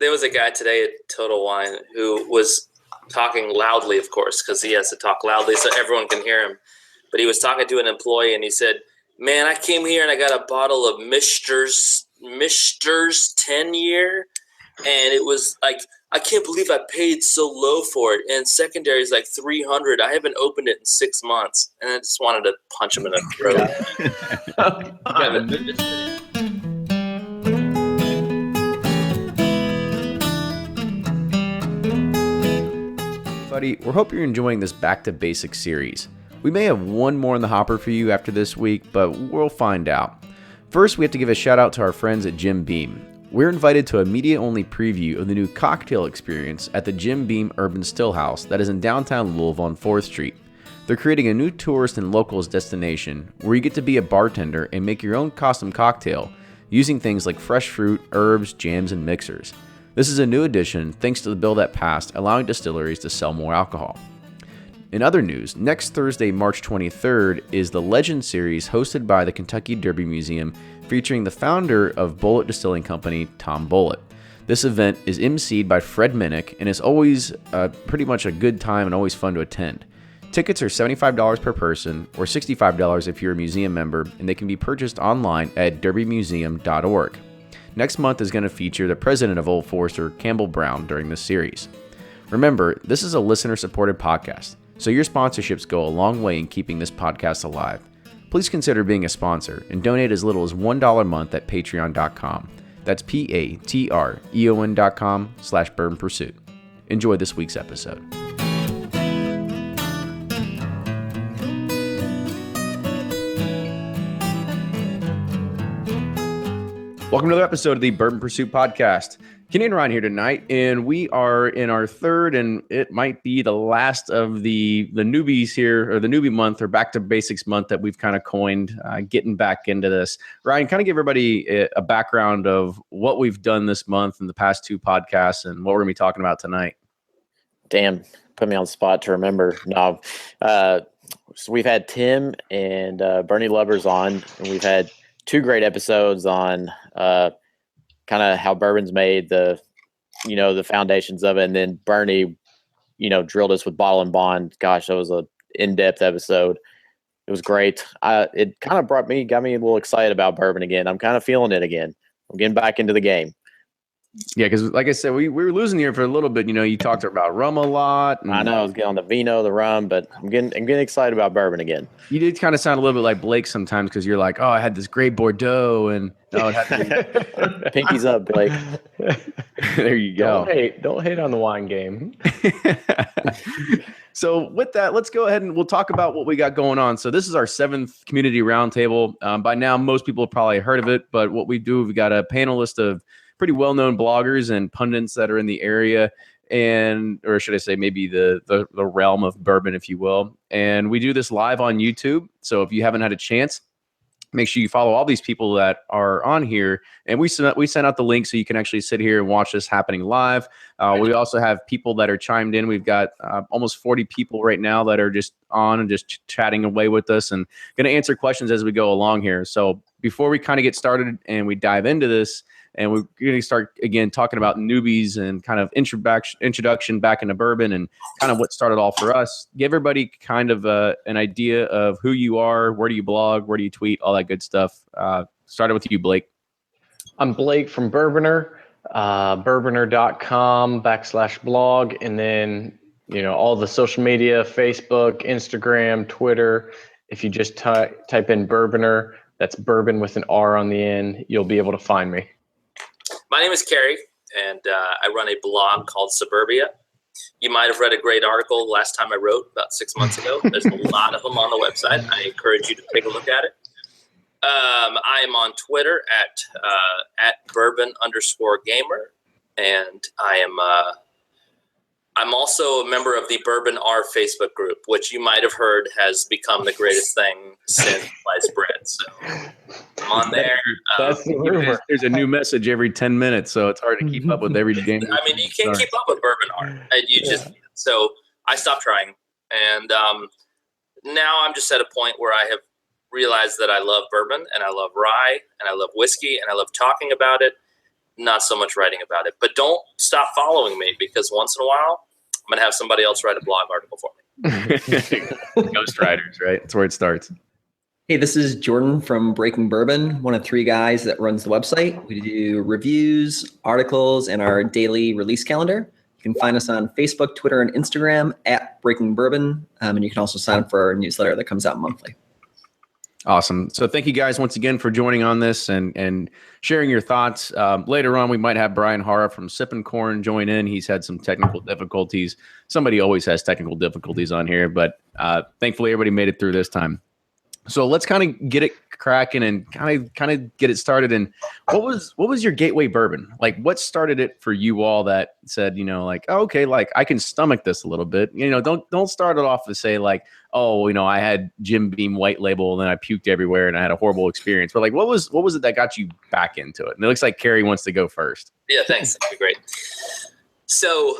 there was a guy today at Total Wine who was talking loudly, of course, because he has to talk loudly so everyone can hear him. But he was talking to an employee, and he said, "Man, I came here and I got a bottle of Mister's 10-year, and it was like, I can't believe I paid so low for it. And secondary is like $300. I haven't opened it in 6 months." And I just wanted to punch him in the throat. Buddy, we hope you're enjoying this Back to Basics series. We may have one more in the hopper for you after this week, but we'll find out. First, we have to give a shout out to our friends at Jim Beam. We're invited to a media-only preview of the new cocktail experience at the Jim Beam Urban Stillhouse that is in downtown Louisville on 4th Street. They're creating a new tourist and locals destination where you get to be a bartender and make your own custom cocktail using things like fresh fruit, herbs, jams, and mixers. This is a new addition thanks to the bill that passed, allowing distilleries to sell more alcohol. In other news, next Thursday, March 23rd, is the Legend Series hosted by the Kentucky Derby Museum, featuring the founder of Bulleit Distilling Company, Tom Bulleit. This event is emceed by Fred Minnick and is always pretty much a good time and always fun to attend. Tickets are $75 per person or $65 if you're a museum member, and they can be purchased online at derbymuseum.org. Next month is going to feature the president of Old Forester, Campbell Brown, during this series. Remember, this is a listener-supported podcast, so your sponsorships go a long way in keeping this podcast alive. Please consider being a sponsor and donate as little as $1 a month at patreon.com. That's patreon.com/Bourbon Pursuit. Enjoy this week's episode. Welcome to another episode of the Bourbon Pursuit podcast. Kenny and Ryan here tonight, and we are in our third, and it might be the last of the newbies here, or the newbie month, or back to basics month that we've kind of coined, getting back into this. Ryan, kind of give everybody a background of what we've done this month in the past two podcasts and what we're going to be talking about tonight. Damn, put me on the spot to remember. No, so we've had Tim and Bernie Lubbers on, and we've had two great episodes on kind of how bourbon's made, the foundations of it. And then Bernie, drilled us with Bottle and Bond. Gosh, that was a in-depth episode. It was great. It kind of got me a little excited about bourbon again. I'm kind of feeling it again. I'm getting back into the game. Yeah, because like I said, we were losing here for a little bit. You talked about rum a lot. I know I was getting on the vino, the rum, but I'm getting excited about bourbon again. You did kind of sound a little bit like Blake sometimes because you're like, "Oh, I had this great Bordeaux," and no, it had to be pinkies up, Blake. There you go. Don't hate on the wine game. So with that, let's go ahead and we'll talk about what we got going on. So this is our 7th community roundtable. By now, most people have probably heard of it, but what we do, we got a panel list of pretty well-known bloggers and pundits that are in the area, or should I say maybe the realm of bourbon, if you will. And we do this live on YouTube. So if you haven't had a chance, make sure you follow all these people that are on here. And we sent out the link so you can actually sit here and watch this happening live. We also have people that are chimed in. We've got almost 40 people right now that are just on and just chatting away with us and going to answer questions as we go along here. So before we kind of get started and we dive into this, and we're going to start, again, talking about newbies and kind of introduction back into bourbon and kind of what started all for us. Give everybody kind of an idea of who you are, where do you blog, where do you tweet, all that good stuff. Started with you, Blake. I'm Blake from Bourboner, bourboner.com/blog. And then, all the social media, Facebook, Instagram, Twitter. If you just type in Bourboner, that's bourbon with an R on the end, you'll be able to find me. My name is Kerry, and I run a blog called Suburbia. You might have read a great article last time I wrote about 6 months ago. There's a lot of them on the website. I encourage you to take a look at it. I am on Twitter at bourbon_gamer, and I'm also a member of the Bourbon R Facebook group, which you might have heard has become the greatest thing since sliced bread. So I'm on there. That's the rumor. There's a new message every 10 minutes, so it's hard to keep up with every game. I mean, you can't keep up with Bourbon R. So I stopped trying. And now I'm just at a point where I have realized that I love bourbon and I love rye and I love whiskey and I love talking about it. Not so much writing about it, but don't stop following me, because once in a while, I'm going to have somebody else write a blog article for me. Ghost Riders, right? That's where it starts. Hey, this is Jordan from Breaking Bourbon, one of 3 guys that runs the website. We do reviews, articles, and our daily release calendar. You can find us on Facebook, Twitter, and Instagram at Breaking Bourbon. And you can also sign up for our newsletter that comes out monthly. Awesome. So thank you guys once again for joining on this and sharing your thoughts. Later on, we might have Brian Hara from Sippin' Corn join in. He's had some technical difficulties. Somebody always has technical difficulties on here, but thankfully everybody made it through this time. So let's kind of get it cracking and kind of get it started. And what was your gateway bourbon? Like, what started it for you all that said, like, oh, okay, like I can stomach this a little bit. Don't start it off to say like, oh, I had Jim Beam White Label and then I puked everywhere and I had a horrible experience. But like, what was it that got you back into it? And it looks like Carrie wants to go first. Yeah, thanks. That'd be great. So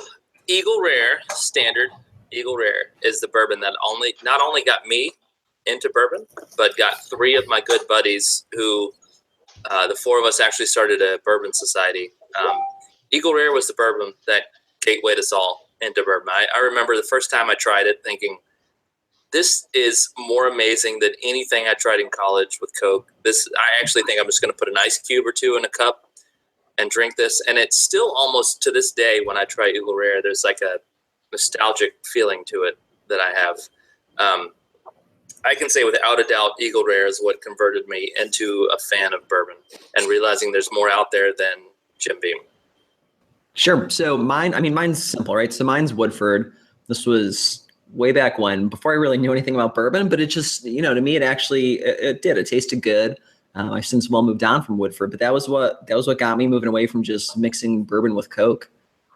Eagle Rare, standard Eagle Rare, is the bourbon that not only got me into bourbon, but got 3 of my good buddies who, the 4 of us actually started a bourbon society. Eagle Rare was the bourbon that gatewayed us all into bourbon. I remember the first time I tried it thinking, this is more amazing than anything I tried in college with Coke. I actually think I'm just going to put an ice cube or 2 in a cup and drink this. And it's still almost to this day when I try Eagle Rare, there's like a nostalgic feeling to it that I have. I can say without a doubt, Eagle Rare is what converted me into a fan of bourbon and realizing there's more out there than Jim Beam. Sure. So mine's simple, right? So mine's Woodford. This was way back when, before I really knew anything about bourbon, but it just, to me, it did. It tasted good. I've since moved on from Woodford, but that was what got me moving away from just mixing bourbon with Coke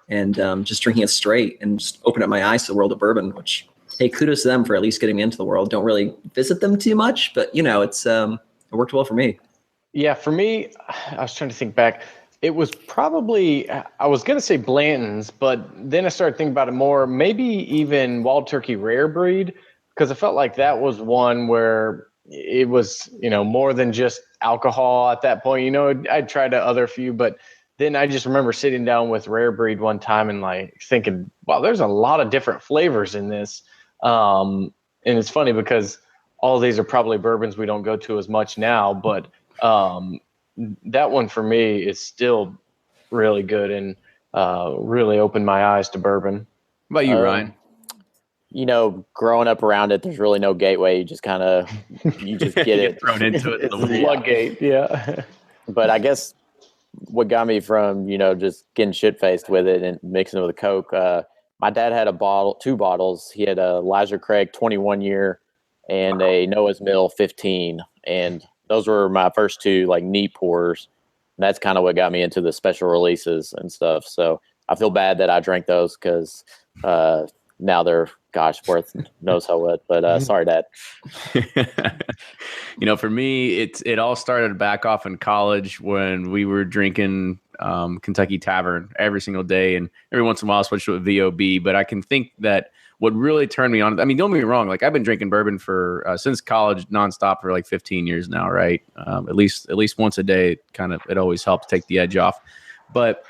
and just drinking it straight and just opened up my eyes to the world of bourbon, which, hey, kudos to them for at least getting me into the world. Don't really visit them too much, but it worked well for me. Yeah, for me, I was trying to think back. It was probably, I was going to say Blanton's, but then I started thinking about it more, maybe even Wild Turkey Rare Breed, because I felt like that was one where it was, more than just alcohol at that point. I'd tried other few, but then I just remember sitting down with Rare Breed one time and like thinking, wow, there's a lot of different flavors in this. And it's funny because all of these are probably bourbons we don't go to as much now, but that one for me is still really good and really opened my eyes to bourbon. What about you, Ryan? Growing up around it, there's really no gateway. You just get it. Thrown into it. The floodgate, yeah. But I guess what got me from, just getting shit-faced with it and mixing it with a Coke, my dad had 2 bottles. He had a Elijah Craig 21 year and a Noah's Mill 15. And those were my first 2 like neat pours. And that's kind of what got me into the special releases and stuff. So I feel bad that I drank those because now they're, worth knows how what. But sorry, Dad. For me, it all started back off in college when we were drinking Kentucky Tavern every single day, and every once in a while I switched to a VOB. But I can think that what really turned me on, I mean, don't get me wrong, like I've been drinking bourbon for since college nonstop for like 15 years now, right? At least once a day, it always helped take the edge off. But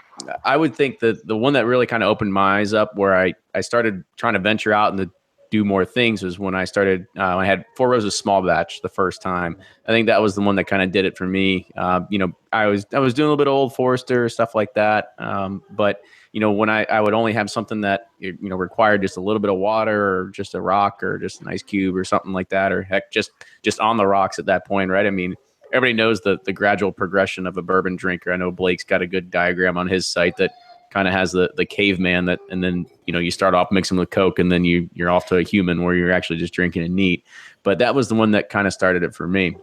I would think that the one that really kind of opened my eyes up, where I started trying to venture out and to do more things, was when I started. I had 4 Roses small batch the first time. I think that was the one that kind of did it for me. I was doing a little bit of Old Forester stuff like that, but when I would only have something that required just a little bit of water or just a rock or just an ice cube or something like that, or heck, just on the rocks at that point, right? I mean, everybody knows the gradual progression of a bourbon drinker. I know Blake's got a good diagram on his site that kind of has the caveman that, and then, you start off mixing with Coke and then you're off to a human where you're actually just drinking it neat. But that was the one that kind of started it for me.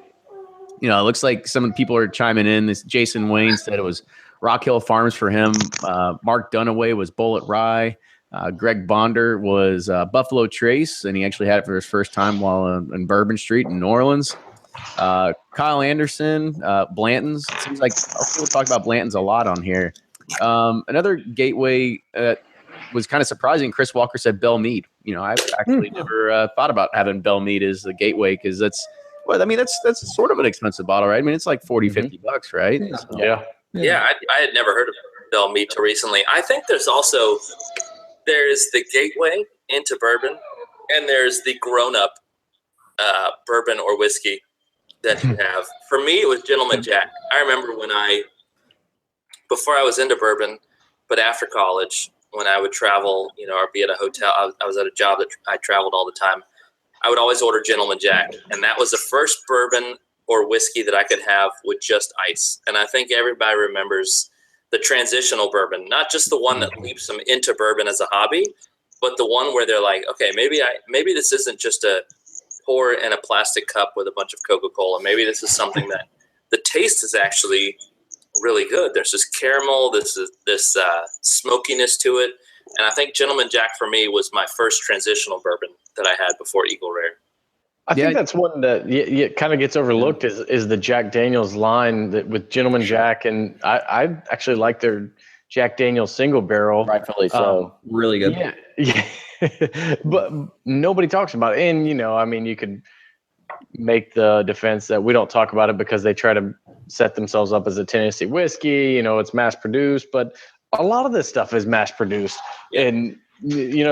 It looks like some of the people are chiming in. This Jason Wayne said it was Rock Hill Farms for him. Mark Dunaway was Bullet Rye. Greg Bonder was Buffalo Trace, and he actually had it for his first time while in Bourbon Street in New Orleans. Kyle Anderson, Blanton's. It seems like people talk about Blanton's a lot on here. Another gateway was kind of surprising. Chris Walker said Bell Mead. I've actually never thought about having Bell Mead as the gateway, because that's sort of an expensive bottle, right? I mean, it's like $40-$50, right? Yeah. Yeah, I had never heard of me till recently. I think there's the gateway into bourbon, and there's the grown-up bourbon or whiskey that you have. For me, it was Gentleman Jack. I remember before I was into bourbon, but after college, when I would travel, or be at a hotel, I was at a job that I traveled all the time. I would always order Gentleman Jack, and that was the first bourbon or whiskey that I could have with just ice. And I think everybody remembers the transitional bourbon, not just the one that leaps them into bourbon as a hobby, but the one where they're like, okay, maybe this isn't just a pour in a plastic cup with a bunch of Coca-Cola. Maybe this is something that the taste is actually really good. There's this caramel, this smokiness to it. And I think Gentleman Jack for me was my first transitional bourbon that I had before Eagle Rare. I think that's one that kind of gets overlooked is the Jack Daniel's line with Gentleman Jack. And I actually like their Jack Daniel's single barrel. Rightfully so. Really good. Yeah. But nobody talks about it. And, you could make the defense that we don't talk about it because they try to set themselves up as a Tennessee whiskey. It's mass produced, but a lot of this stuff is mass produced. And,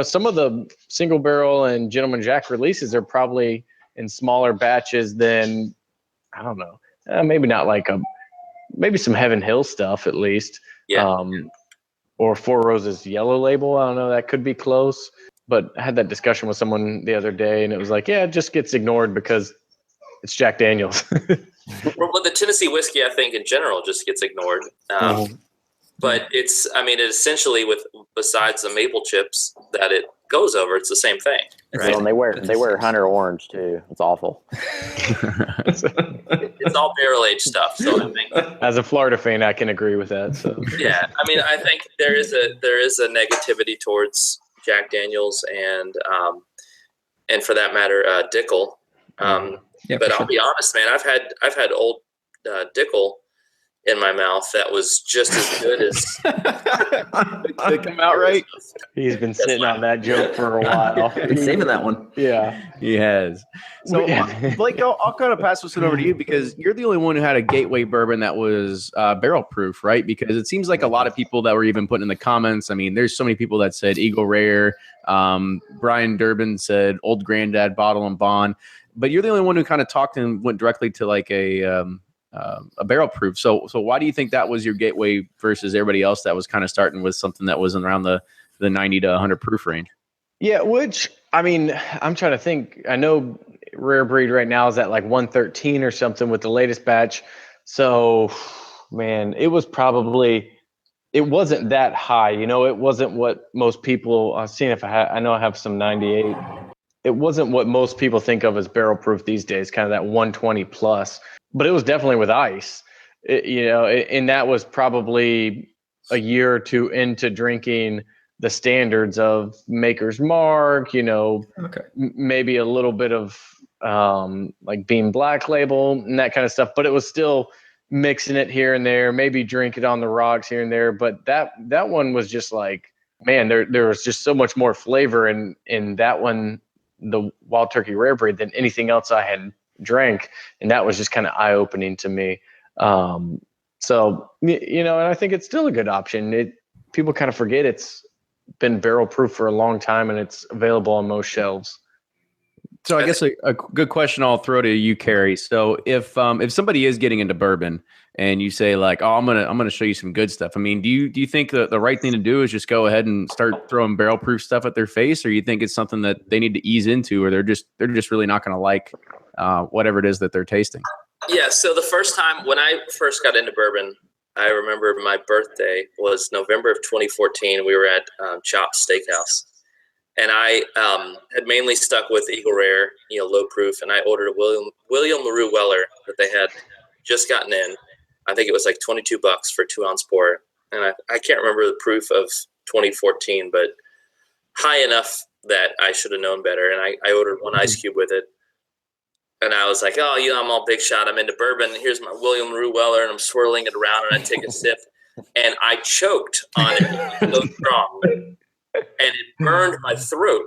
some of the single barrel and Gentleman Jack releases are probably in smaller batches than, I don't know, maybe not maybe some Heaven Hill stuff at least. Yeah. Or Four Roses Yellow Label. I don't know. That could be close. But I had that discussion with someone the other day, and it was like, it just gets ignored because it's Jack Daniel's. Well, the Tennessee whiskey, I think, in general, just gets ignored. But it's essentially besides the maple chips that it goes over, it's the same thing. Right? And they wear Hunter Orange too. It's awful. It's all barrel aged stuff. So I think, as a Florida fan, I can agree with that. So yeah, I think there is a negativity towards Jack Daniel's and for that matter, Dickel. But I'll be honest, man. I've had old Dickel in my mouth that was just as good as they come out right. He's been sitting on that joke for a while. Been saving that one. Yeah, he has. So Blake, I'll kind of pass this one over to you because you're the only one who had a gateway bourbon that was barrel proof, right? Because it seems like a lot of people that were even putting in the comments. There's so many people that said Eagle Rare. Brian Durbin said Old Granddad Bottle and Bond, but you're the only one who kind of talked and went directly to like a barrel proof. So why do you think that was your gateway versus everybody else that was kind of starting with something that was around the 90 to 100 proof range? Yeah, which I'm trying to think. I know Rare Breed right now is at like 113 or something with the latest batch. So, man, it wasn't that high. It wasn't what most people. I've seen I know I have some 98. It wasn't what most people think of as barrel proof these days, kind of that 120 plus. But it was definitely with ice, and that was probably a year or two into drinking the standards of Maker's Mark, maybe a little bit of like Beam Black Label and that kind of stuff. But it was still mixing it here and there, maybe drink it on the rocks here and there. But that one was just like, man, there was just so much more flavor in that one, the Wild Turkey Rare Breed, than anything else I had drank, and that was just kind of eye-opening to me. So and I think it's still a good option. People kind of forget it's been barrel proof for a long time and it's available on most shelves. So I guess a good question I'll throw to you, Carrie. So if somebody is getting into bourbon and you say like, oh, I'm gonna show you some good stuff. Do you think the right thing to do is just go ahead and start throwing barrel proof stuff at their face, or you think it's something that they need to ease into, or they're just really not going to like whatever it is that they're tasting? Yeah. So the first time when I first got into bourbon, I remember my birthday was November of 2014. We were at Chops Steakhouse, and I had mainly stuck with Eagle Rare, low proof, and I ordered a William LaRue Weller that they had just gotten in. I think it was like $22 for 2-ounce pour, and I can't remember the proof of 2014, but high enough that I should have known better. And I ordered one ice cube with it. And I was like, oh, I'm all big shot. I'm into bourbon. Here's my William LaRue Weller, and I'm swirling it around, and I take a sip, and I choked on it so strong, and it burned my throat.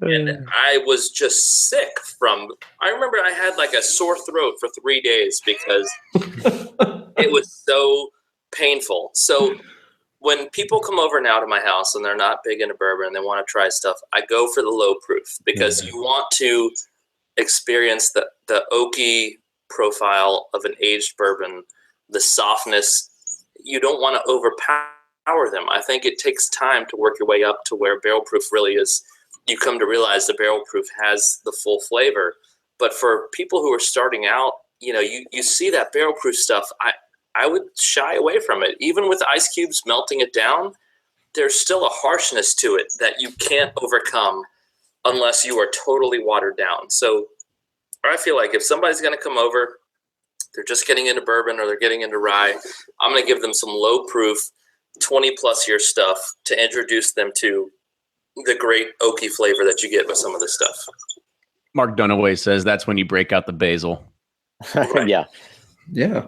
And I was just sick I remember I had like a sore throat for 3 days because it was so painful. So when people come over now to my house and they're not big into bourbon and they want to try stuff, I go for the low proof because you want to experience the oaky profile of an aged bourbon, the softness. You don't want to overpower them. I think it takes time to work your way up to where barrel proof really is. You come to realize the barrel proof has the full flavor. But for people who are starting out, you see that barrel proof stuff. I would shy away from it. Even with ice cubes melting it down, there's still a harshness to it that you can't overcome unless you are totally watered down. So I feel like if somebody's going to come over, they're just getting into bourbon or they're getting into rye, I'm going to give them some low proof, 20 plus year stuff to introduce them to the great oaky flavor that you get with some of this stuff. Mark Dunaway says that's when you break out the basil. Right. Yeah.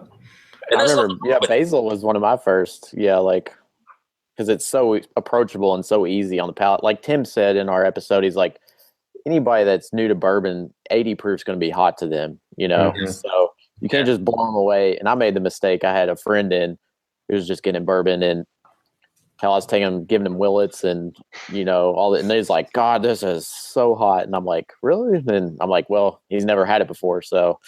And I remember, basil was one of my first, because it's so approachable and so easy on the palate. Like Tim said in our episode, he's like, anybody that's new to bourbon, 80 proof is going to be hot to them, So you can't just blow them away. And I made the mistake. I had a friend who was just getting bourbon, and hell, I was giving him Willets and, all that. And he's like, God, this is so hot. And I'm like, really? And I'm like, well, he's never had it before. So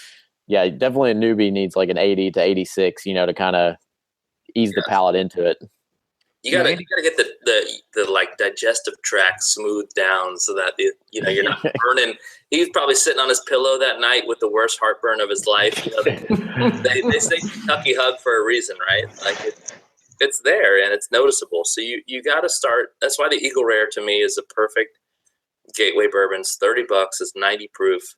yeah, definitely a newbie needs like an 80 to 86, to kind of ease the palate into it. You gotta get the like digestive tract smoothed down so that you're not burning. He's probably sitting on his pillow that night with the worst heartburn of his life. They say Kentucky hug for a reason, right? Like it's there and it's noticeable. So you got to start. That's why the Eagle Rare to me is a perfect gateway bourbon. It's $30. It's 90 proof.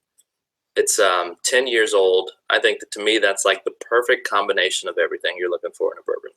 It's 10 years old. I think that to me that's like the perfect combination of everything you're looking for in a bourbon.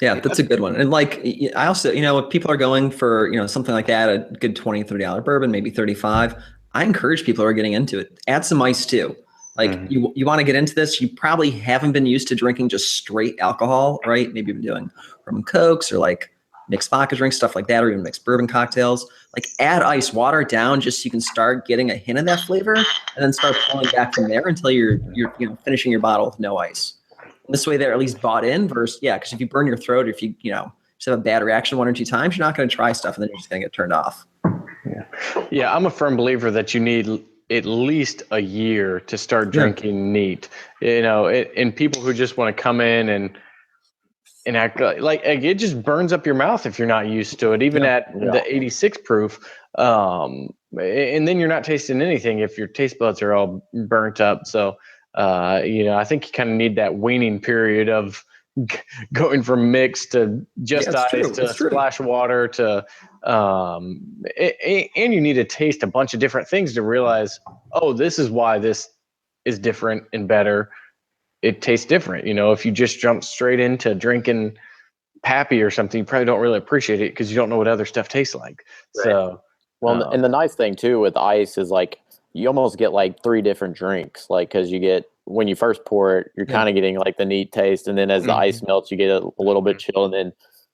Yeah, that's a good one. And like, I also, if people are going for, something like that, a good $20, $30 bourbon, maybe 35, I encourage people who are getting into it, add some ice too. Like you want to get into this, you probably haven't been used to drinking just straight alcohol, right? Maybe you've been doing rum and cokes or like mixed vodka drinks, stuff like that, or even mixed bourbon cocktails. Like add ice, water it down just so you can start getting a hint of that flavor and then start pulling back from there until you're finishing your bottle with no ice. This way they're at least bought in versus, because if you burn your throat, if you, just have a bad reaction 1 or 2 times, you're not going to try stuff and then you're just going to get turned off. Yeah, I'm a firm believer that you need at least a year to start drinking neat. And people who just want to come in and act like it just burns up your mouth if you're not used to it, even at the 86 proof. And then you're not tasting anything if your taste buds are all burnt up. So, I think you kind of need that weaning period of going from mixed to just ice to splash water to, and you need to taste a bunch of different things to realize, oh, this is why this is different and better. It tastes different. If you just jump straight into drinking Pappy or something, you probably don't really appreciate it because you don't know what other stuff tastes like. Right. So, and the nice thing too with ice is like, you almost get like 3 different drinks, like, cause you get, when you first pour it, you're kind of getting like the neat taste. And then as the ice melts, you get a little bit chill. And then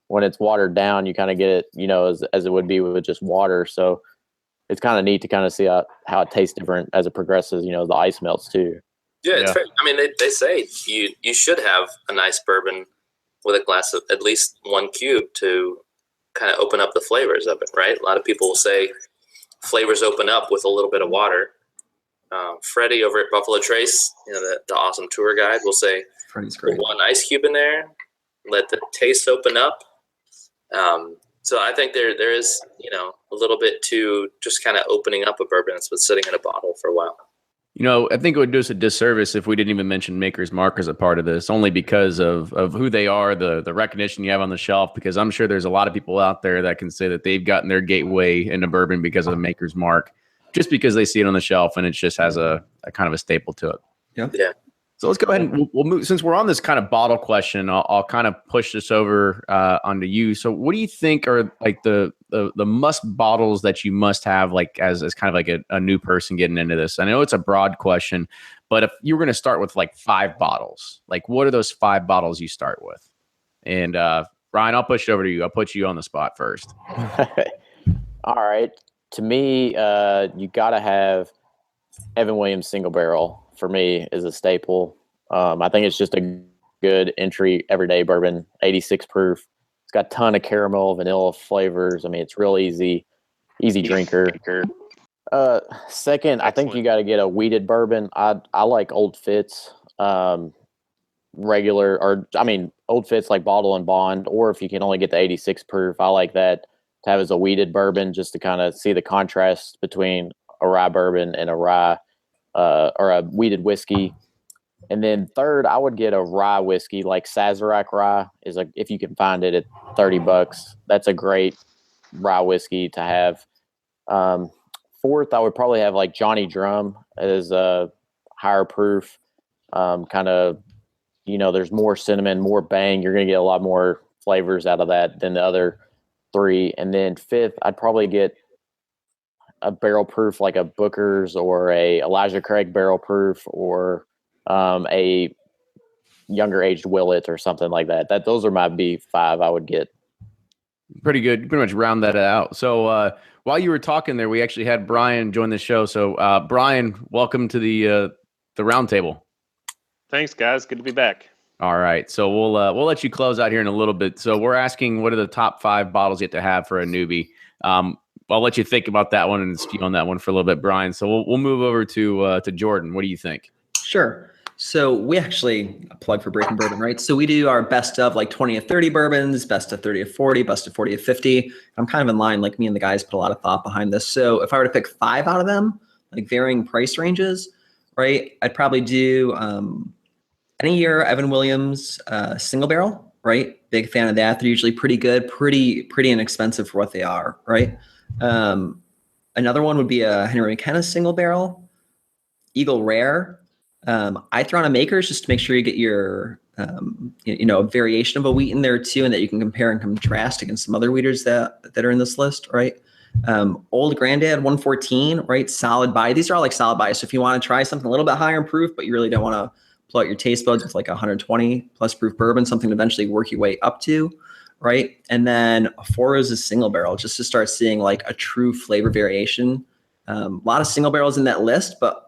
when it's watered down, you kind of get it, as it would be with just water. So it's kind of neat to kind of see how it tastes different as it progresses, the ice melts too. Yeah, it's fair. I mean, they say you should have a nice bourbon with a glass of at least 1 cube to kind of open up the flavors of it, right? A lot of people will say flavors open up with a little bit of water. Freddie over at Buffalo Trace, the awesome tour guide, will say, Freddie's great. Put 1 ice cube in there, let the taste open up. So I think there is, a little bit to just kind of opening up a bourbon that's been sitting in a bottle for a while. I think it would do us a disservice if we didn't even mention Maker's Mark as a part of this, only because of who they are, the recognition you have on the shelf, because I'm sure there's a lot of people out there that can say that they've gotten their gateway into bourbon because of Maker's Mark, just because they see it on the shelf and it just has a kind of a staple to it. Yeah. So let's go ahead and we'll move. Since we're on this kind of bottle question, I'll kind of push this over onto you. So what do you think are like the must bottles that you must have, like as kind of like a new person getting into this? I know it's a broad question, but if you were going to start with like 5 bottles, like what are those 5 bottles you start with? And Ryan, I'll push it over to you. I'll put you on the spot first. All right. To me, you got to have Evan Williams single barrel. For me, is a staple. I think it's just a good entry everyday bourbon, 86 proof. It's got a ton of caramel, vanilla flavors. I mean, it's real easy drinker. Second, I think you got to get a wheated bourbon. I like Old Fitz, regular, or I mean, Old Fitz like bottle and bond, or if you can only get the 86 proof, I like that to have as a wheated bourbon, just to kind of see the contrast between a rye bourbon and a rye or a wheated whiskey. And then third, I would get a rye whiskey, like Sazerac rye if you can find it at $30. That's a great rye whiskey to have. Fourth, I would probably have like Johnny Drum as a higher proof, kind of, there's more cinnamon, more bang. You're going to get a lot more flavors out of that than the other three. And then fifth, I'd probably get a barrel proof like a Booker's or a Elijah Craig barrel proof, or a younger aged Willet or something like that. Those are my B5 I would get. Pretty good. Pretty much round that out. So while you were talking there, we actually had Brian join the show. So Brian, welcome to the roundtable. Thanks, guys. Good to be back. All right. So we'll let you close out here in a little bit. So we're asking, what are the top 5 bottles you have to have for a newbie? I'll let you think about that one and speak on that one for a little bit, Brian. So we'll move over to Jordan. What do you think? Sure. So we actually plug for Breaking Bourbon, right? So we do our best of like 20 of 30 bourbons, best of 30 of 40, best of 40 of 50. I'm kind of in line, like me and the guys put a lot of thought behind this. So if I were to pick 5 out of them, like varying price ranges, right? I'd probably do any year Evan Williams single barrel, right? Big fan of that. They're usually pretty good, pretty inexpensive for what they are, right? Another one would be a Henry McKenna single barrel, Eagle Rare. I throw on a Makers just to make sure you get your, a variation of a wheat in there too, and that you can compare and contrast against some other wheaters that are in this list, right? Old Grandad 114, right? Solid buy. These are all like solid buys. So if you want to try something a little bit higher in proof, but you really don't want to pull out your taste buds with like 120 plus proof bourbon, something to eventually work your way up to, right? And then a Four Roses single barrel, just to start seeing like a true flavor variation. A lot of single barrels in that list, but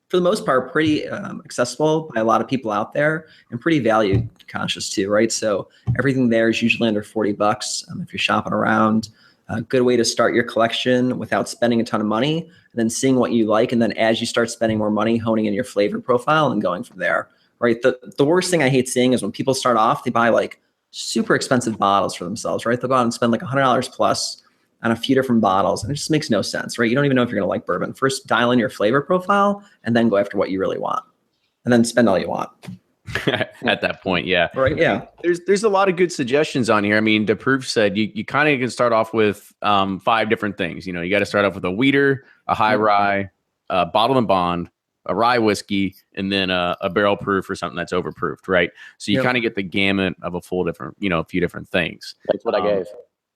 for the most part, pretty accessible by a lot of people out there, and pretty value conscious too, right? So everything there is usually under $40 if you're shopping around. A good way to start your collection without spending a ton of money, and then seeing what you like. And then as you start spending more money, honing in your flavor profile and going from there, right? The worst thing I hate seeing is when people start off, they buy like super expensive bottles for themselves, right? They'll go out and spend like $100 plus on a few different bottles, and it just makes no sense, right? You don't even know if you're going to like bourbon. First, dial in your flavor profile, and then go after what you really want, and then spend all you want. At that point, yeah. Right, yeah. There's a lot of good suggestions on here. I mean, the proof said you kind of can start off with 5 different things. You got to start off with a wheater, a high rye, a bottle and bond, a rye whiskey, and then a barrel proof or something that's overproofed, right? So you kind of get the gamut of a full different, a few different things. That's what I gave.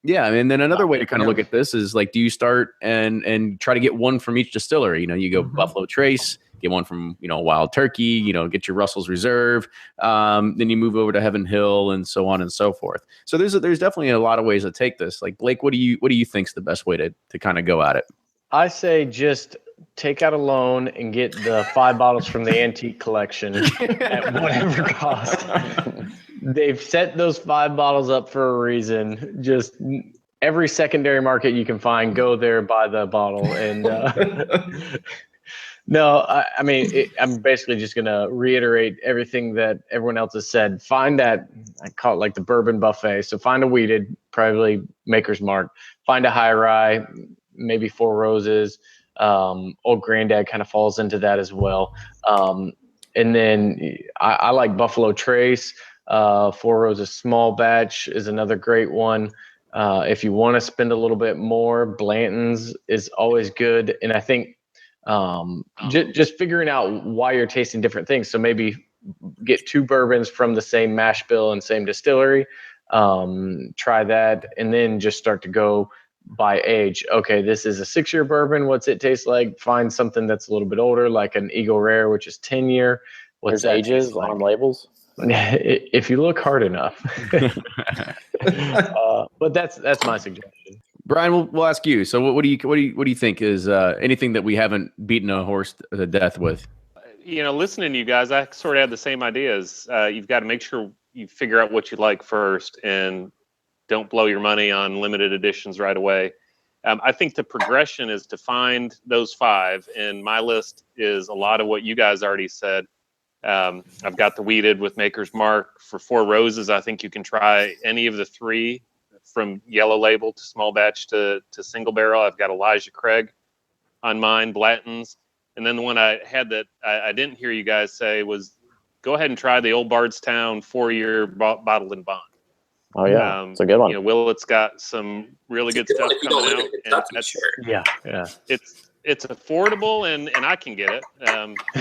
Yeah, and then another way to kind of look at this is like, do you start and try to get one from each distillery? You go Buffalo Trace, get one from Wild Turkey, get your Russell's Reserve, then you move over to Heaven Hill, and so on and so forth. So there's definitely a lot of ways to take this. Like, Blake, what do you think's the best way to kind of go at it? I say just take out a loan and get the 5 bottles from the antique collection at whatever cost. They've set those 5 bottles up for a reason. Just every secondary market you can find, go there, buy the bottle. And no, I mean, I'm basically just going to reiterate everything that everyone else has said. Find that, I call it like the bourbon buffet. So find a wheated, probably Maker's Mark. Find a high rye, maybe Four Roses. Old Grandad kind of falls into that as well. And then I like Buffalo Trace. Four Roses Small Batch is another great one. If you want to spend a little bit more, Blanton's is always good. And I think just figuring out why you're tasting different things. So maybe get 2 bourbons from the same mash bill and same distillery. Try that, and then just start to go by age. Okay, this is a 6-year bourbon. What's it taste like? Find something that's a little bit older, like an Eagle Rare, which is 10-year. There's ages on labels. If you look hard enough. But that's my suggestion. Brian, we'll ask you. So what do you think is anything that we haven't beaten a horse to death with? Listening to you guys, I sort of had the same ideas. You've got to make sure you figure out what you like first, and don't blow your money on limited editions right away. I think the progression is to find those 5, and my list is a lot of what you guys already said. I've got the Weeded with Maker's Mark. For 4 Roses, I think you can try any of the 3, from yellow label to small batch to single barrel. I've got Elijah Craig on mine, Blanton's. And then the one I had that I didn't hear you guys say was, go ahead and try the Old Bardstown 4-year bottled in bond. Oh yeah, it's a good one. Willett's got some really good stuff coming out. Kentucky, sure. Yeah. It's affordable and I can get it.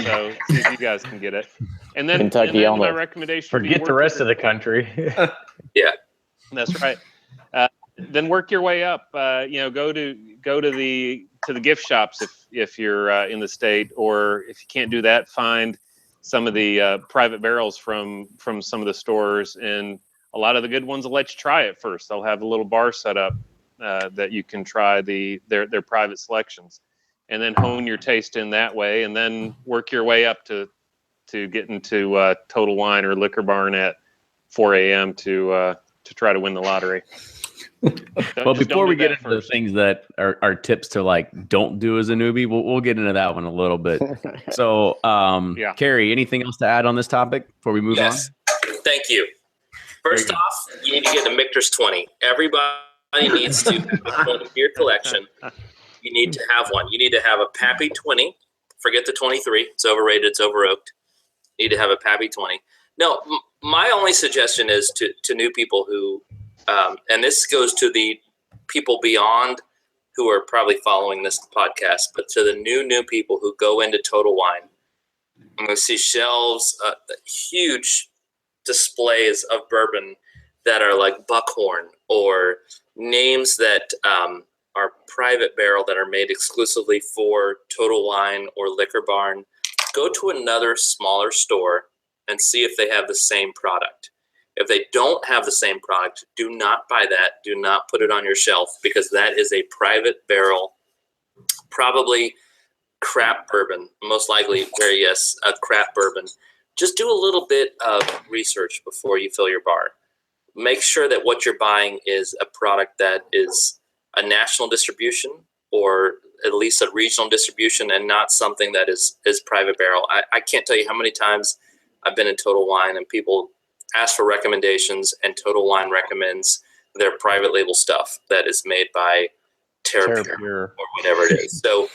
So see if you guys can get it. And then, Kentucky my recommendation. Forget the rest of the country. Yeah, that's right. Then work your way up. Go to the gift shops if you're in the state, or if you can't do that, find some of the private barrels from some of the stores, and a lot of the good ones will let you try it first. They'll have a little bar set up that you can try their private selections, and then hone your taste in that way, and then work your way up to get into Total Wine or Liquor Barn at 4 a.m. to try to win the lottery. Well, before we get into the things that are tips to like don't do as a newbie, we'll get into that one a little bit. So, Carrie, anything else to add on this topic before we move on? Thank you. First off, you need to get a Michter's 20. Everybody needs to have one in your collection. You need to have one. You need to have a Pappy 20. Forget the 23. It's overrated. It's over-oaked. You need to have a Pappy 20. No, my only suggestion is to new people who, and this goes to the people beyond who are probably following this podcast, but to the new people who go into Total Wine. I'm going to see shelves, huge displays of bourbon that are like Buckhorn, or names that are private barrel that are made exclusively for Total Wine or Liquor Barn. Go to another smaller store and see if they have the same product. If they don't have the same product, do not buy that. Do not put it on your shelf, because that is a private barrel, probably crap bourbon, most likely a crap bourbon. Just do a little bit of research before you fill your bar. Make sure that what you're buying is a product that is a national distribution, or at least a regional distribution, and not something that is private barrel. I can't tell you how many times I've been in Total Wine and people ask for recommendations, and Total Wine recommends their private label stuff that is made by TerraPure or whatever it is. So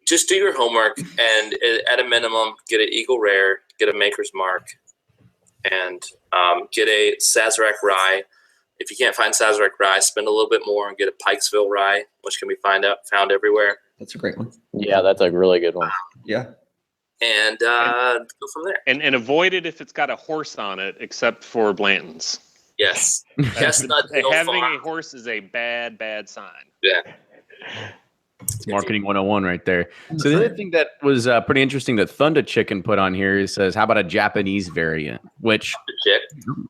just do your homework, and at a minimum, get an Eagle Rare, get a Maker's Mark, and get a Sazerac Rye. If you can't find Sazerac Rye, spend a little bit more and get a Pikesville Rye, which can be found everywhere. That's a great one. Yeah, that's a really good one. Yeah. And go from there. And avoid it if it's got a horse on it, except for Blanton's. Yes. Chestnut Having a horse is a bad sign. Yeah. It's marketing 101 right there. So the other thing that was pretty interesting that Thunder Chicken put on here says, how about a Japanese variant? Which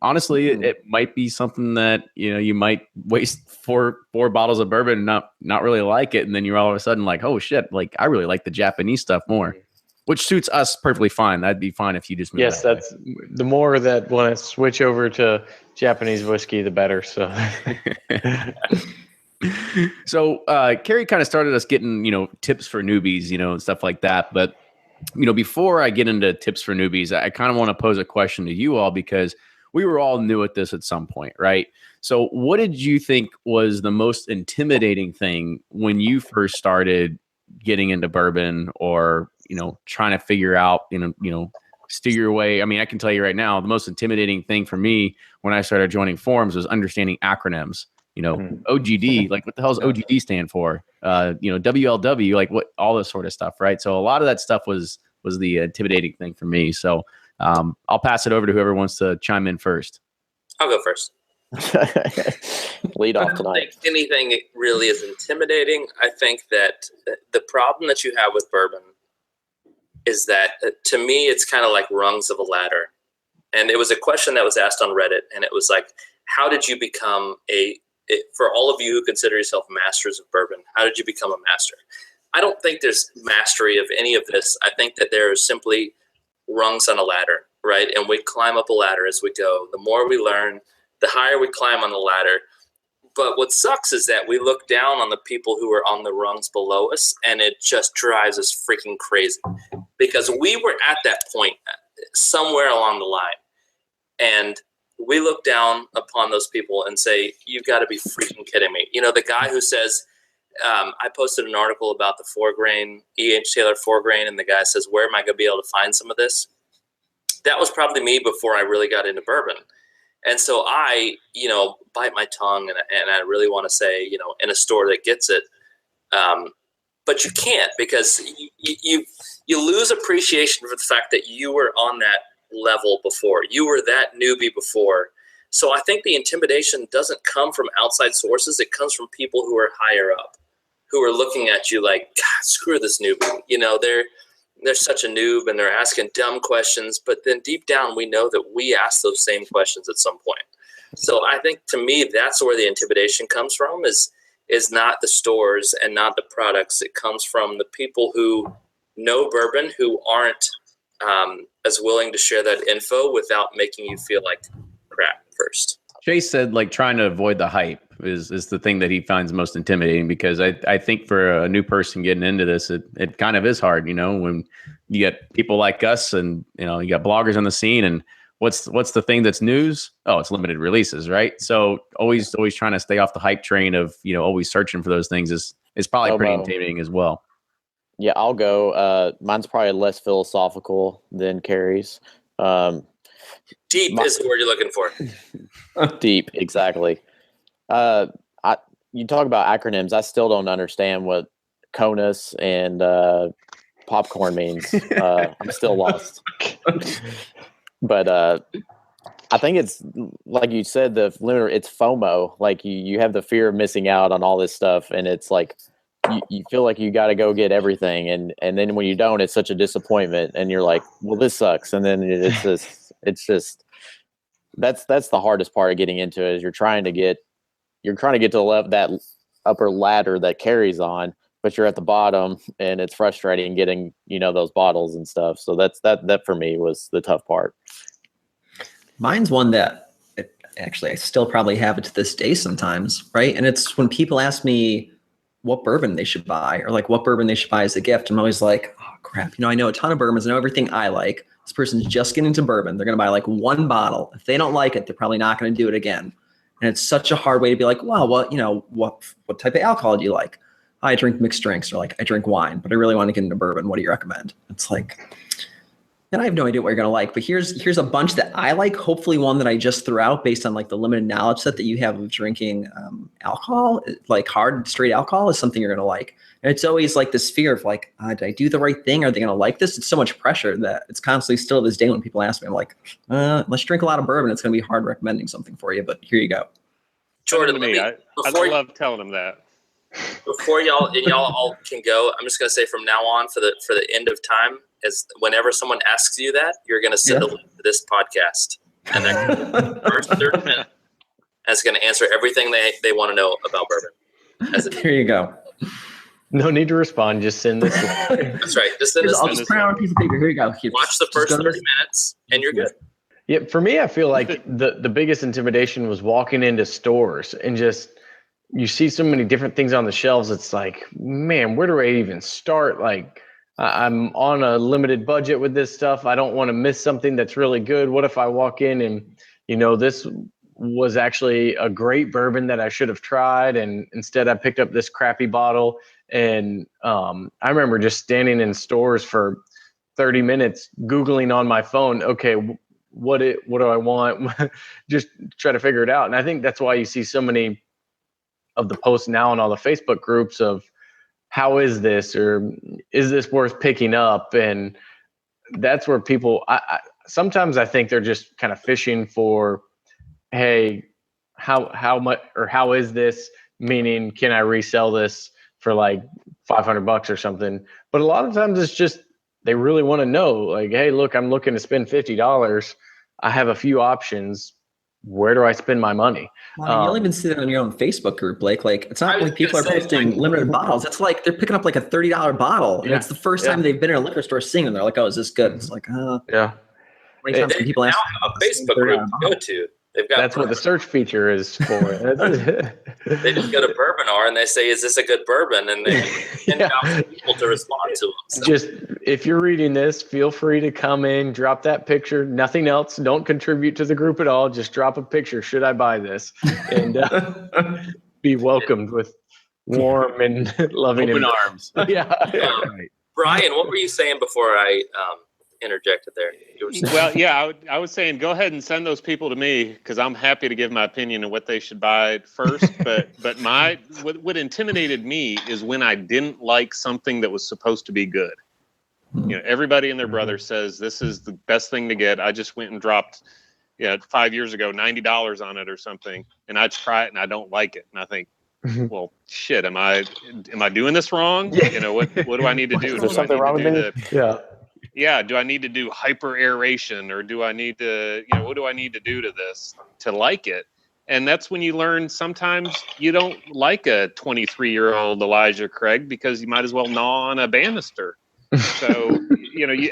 honestly, it might be something that you might waste four bottles of bourbon and not really like it, and then you're all of a sudden like, oh shit, like I really like the Japanese stuff more, which suits us perfectly fine. That'd be fine if you just moved that's the more that when I switch over to Japanese whiskey, the better. So. So Carrie kind of started us getting, tips for newbies, and stuff like that. But, before I get into tips for newbies, I kind of want to pose a question to you all, because we were all new at this at some point, right? So what did you think was the most intimidating thing when you first started getting into bourbon, or, trying to figure out, steer your way? I mean, I can tell you right now, the most intimidating thing for me when I started joining forums was understanding acronyms. OGD, like what the hell does OGD stand for? WLW, like what, all this sort of stuff, right? So a lot of that stuff was the intimidating thing for me. So I'll pass it over to whoever wants to chime in first. I'll go first. Lead off I don't tonight. think anything really is intimidating. I think that the problem that you have with bourbon is that, to me, it's kind of like rungs of a ladder. And it was a question that was asked on Reddit, and it was like, how did you become for all of you who consider yourself masters of bourbon, how did you become a master? I don't think there's mastery of any of this. I think that there are simply rungs on a ladder, right? And we climb up a ladder as we go. The more we learn, the higher we climb on the ladder, But what sucks is that we look down on the people who are on the rungs below us, and it just drives us freaking crazy because we were at that point somewhere along the line, and we look down upon those people and say, "You've got to be freaking kidding me!" The guy who says, I posted an article about the 4-grain E.H. Taylor 4-grain, and the guy says, "Where am I going to be able to find some of this?" That was probably me before I really got into bourbon. And so I, bite my tongue and I really want to say, in a store that gets it. But you can't because you lose appreciation for the fact that you were on that level before. You were that newbie before. So I think the intimidation doesn't come from outside sources. It comes from people who are higher up, who are looking at you like, God, screw this newbie. They're such a noob and they're asking dumb questions, but then deep down we know that we ask those same questions at some point. So I think to me that's where the intimidation comes from is not the stores and not the products. It comes from the people who know bourbon who aren't as willing to share that info without making you feel like crap first. Chase said trying to avoid the hype is the thing that he finds most intimidating because I think for a new person getting into this, it kind of is hard, when you get people like us and, you got bloggers on the scene and what's the thing that's news? Oh, it's limited releases, right? So always trying to stay off the hype train of, always searching for those things is probably pretty intimidating as well. Yeah, I'll go. Mine's probably less philosophical than Carrie's. Deep is the word you're looking for. Deep, exactly. You talk about acronyms. I still don't understand what CONUS and popcorn means. I'm still lost. But I think it's like you said, it's FOMO. Like you have the fear of missing out on all this stuff, and it's like you feel like you got to go get everything, and then when you don't, it's such a disappointment, and you're like, well, this sucks, and then it's just that's the hardest part of getting into it is you're trying to get to that upper ladder that carries on, but you're at the bottom, and it's frustrating getting those bottles and stuff. So that for me was the tough part. Mine's one that actually I still probably have it to this day sometimes, right? And it's when people ask me what bourbon they should buy or like what bourbon they should buy as a gift. I'm always like, oh crap, I know a ton of bourbons, I know everything I like. This person's just getting into bourbon. They're going to buy like one bottle. If they don't like it, they're probably not going to do it again. And it's such a hard way to be like, well, what type of alcohol do you like? I drink mixed drinks, or like I drink wine, but I really want to get into bourbon. What do you recommend? It's like, and I have no idea what you're going to like, but here's a bunch that I like. Hopefully one that I just threw out based on like the limited knowledge set that you have of drinking alcohol, like hard, straight alcohol is something you're going to like. And it's always like this fear of like, did I do the right thing? Are they going to like this? It's so much pressure that it's constantly still to this day when people ask me, I'm like, let's drink a lot of bourbon. It's going to be hard recommending something for you, but here you go. Jordan, I love telling them that. Before y'all all can go, I'm just going to say from now on for the end of time, is whenever someone asks you that, you're going to send a link to this podcast, and then first 30 minutes, and it's going to answer everything they want to know about bourbon. Here you go. No need to respond. Just send this. That's right. Just send this. I'll just print out a piece of paper. Here you go. Watch the first 30 minutes, and you're good. Yeah, for me, I feel like the biggest intimidation was walking into stores and just you see so many different things on the shelves. It's like, man, where do I even start? Like, I'm on a limited budget with this stuff. I don't want to miss something that's really good. What if I walk in and, this was actually a great bourbon that I should have tried, and instead I picked up this crappy bottle. And I remember just standing in stores for 30 minutes, Googling on my phone, okay, what do I want? Just try to figure it out. And I think that's why you see so many of the posts now in all the Facebook groups of how is this, or is this worth picking up? And that's where people, sometimes I think they're just kind of fishing for, hey, how much, or how is this, meaning, can I resell this for like $500 or something? But a lot of times it's just, they really want to know, like, hey, look, I'm looking to spend $50. I have a few options. Where do I spend my money? Well, you'll even see that on your own Facebook group, Blake. Like, it's not like people are posting limited bottles. It's like they're picking up like a $30 bottle. And it's the first time they've been in a liquor store seeing them. They're like, oh, is this good? It's like, yeah. Many times when people ask now have a Facebook group to go to. That's what the search feature is for. They just go to Bourbon R and they say, "Is this a good bourbon?" And they send out people to respond to them. So. Just if you're reading this, feel free to come in, drop that picture. Nothing else. Don't contribute to the group at all. Just drop a picture. Should I buy this? And be welcomed with warm and loving open arms. Yeah. Right. Brian, what were you saying before I interjected there? You were saying. Well, yeah, I was saying go ahead and send those people to me because I'm happy to give my opinion on what they should buy first. But what intimidated me is when I didn't like something that was supposed to be good. You know, everybody and their brother says this is the best thing to get. I just went and dropped 5 years ago $90 on it or something, and I try it and I don't like it, and I think, well, shit, am I doing this wrong? You know, what do I need to do? Is there something wrong with me? Yeah. Do I need to do hyper aeration, or do I need to, what do I need to do to this to like it? And that's when you learn sometimes you don't like a 23-year-old Elijah Craig because you might as well gnaw on a banister. So,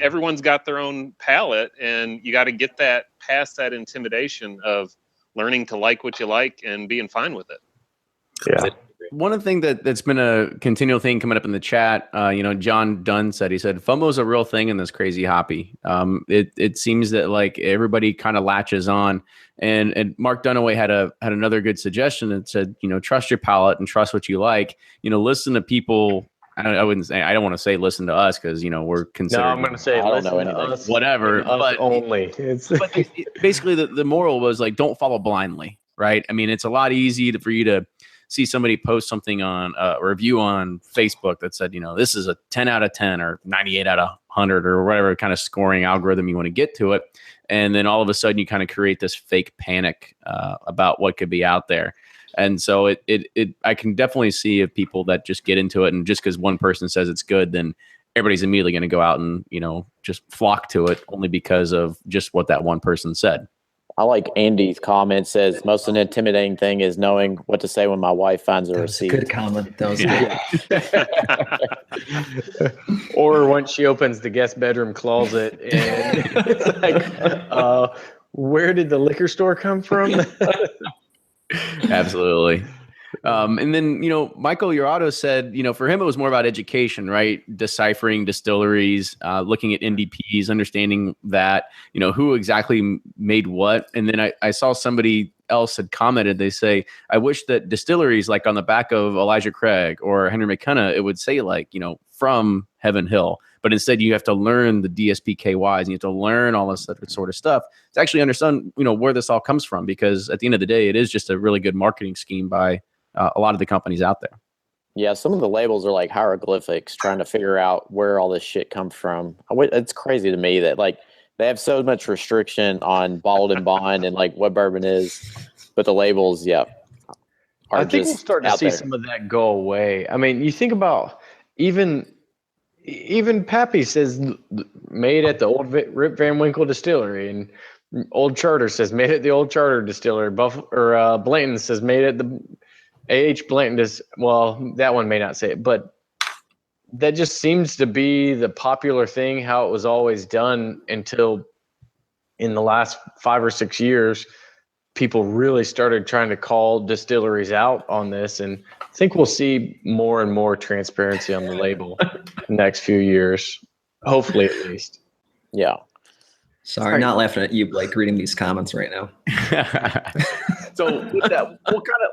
everyone's got their own palate, and you got to get that past that intimidation of learning to like what you like and being fine with it. Yeah. One of the things that's been a continual thing coming up in the chat, John Dunn said, FOMO is a real thing in this crazy hobby. It seems that like everybody kind of latches on, and Mark Dunaway had another good suggestion that said, trust your palate and trust what you like, listen to people. I don't want to say listen to us because, we're considered. No, I'm going to say I don't know anything. Us, whatever. Us only. But basically the moral was like, don't follow blindly, right? I mean, it's a lot easy for you to see somebody post something on a review on Facebook that said, this is a 10 out of 10 or 98 out of 100 or whatever kind of scoring algorithm you want to get to it. And then all of a sudden you kind of create this fake panic about what could be out there. And so I can definitely see if people that just get into it and just because one person says it's good, then everybody's immediately going to go out and, just flock to it only because of just what that one person said. I like Andy's comment says most intimidating thing is knowing what to say when my wife finds a receipt. Good comment. That was good. Or once she opens the guest bedroom closet and it's like, where did the liquor store come from? Absolutely. And then, Michael Urato said, for him, it was more about education, right? Deciphering distilleries, looking at NDPs, understanding that, who exactly made what. And then I saw somebody else had commented, they say, I wish that distilleries like on the back of Elijah Craig or Henry McKenna, it would say like, from Heaven Hill. But instead, you have to learn the DSPKYs and you have to learn all this sort of stuff to actually understand, where this all comes from. Because at the end of the day, it is just a really good marketing scheme by a lot of the companies out there. Yeah, some of the labels are like hieroglyphics, trying to figure out where all this shit comes from. It's crazy to me that like they have so much restriction on bottled and bond and like what bourbon is, but the labels, I think we'll start to see some of that go away. I mean, you think about even Pappy says made at the old Rip Van Winkle Distillery, and Old Charter says made at the Old Charter Distillery. Blanton says made at the A.H. Blanton that one may not say it, but that just seems to be the popular thing, how it was always done until in the last 5 or 6 years, people really started trying to call distilleries out on this. And I think we'll see more and more transparency on the label the next few years, hopefully at least. Yeah. Sorry, not laughing at you, Blake, reading these comments right now. So with that,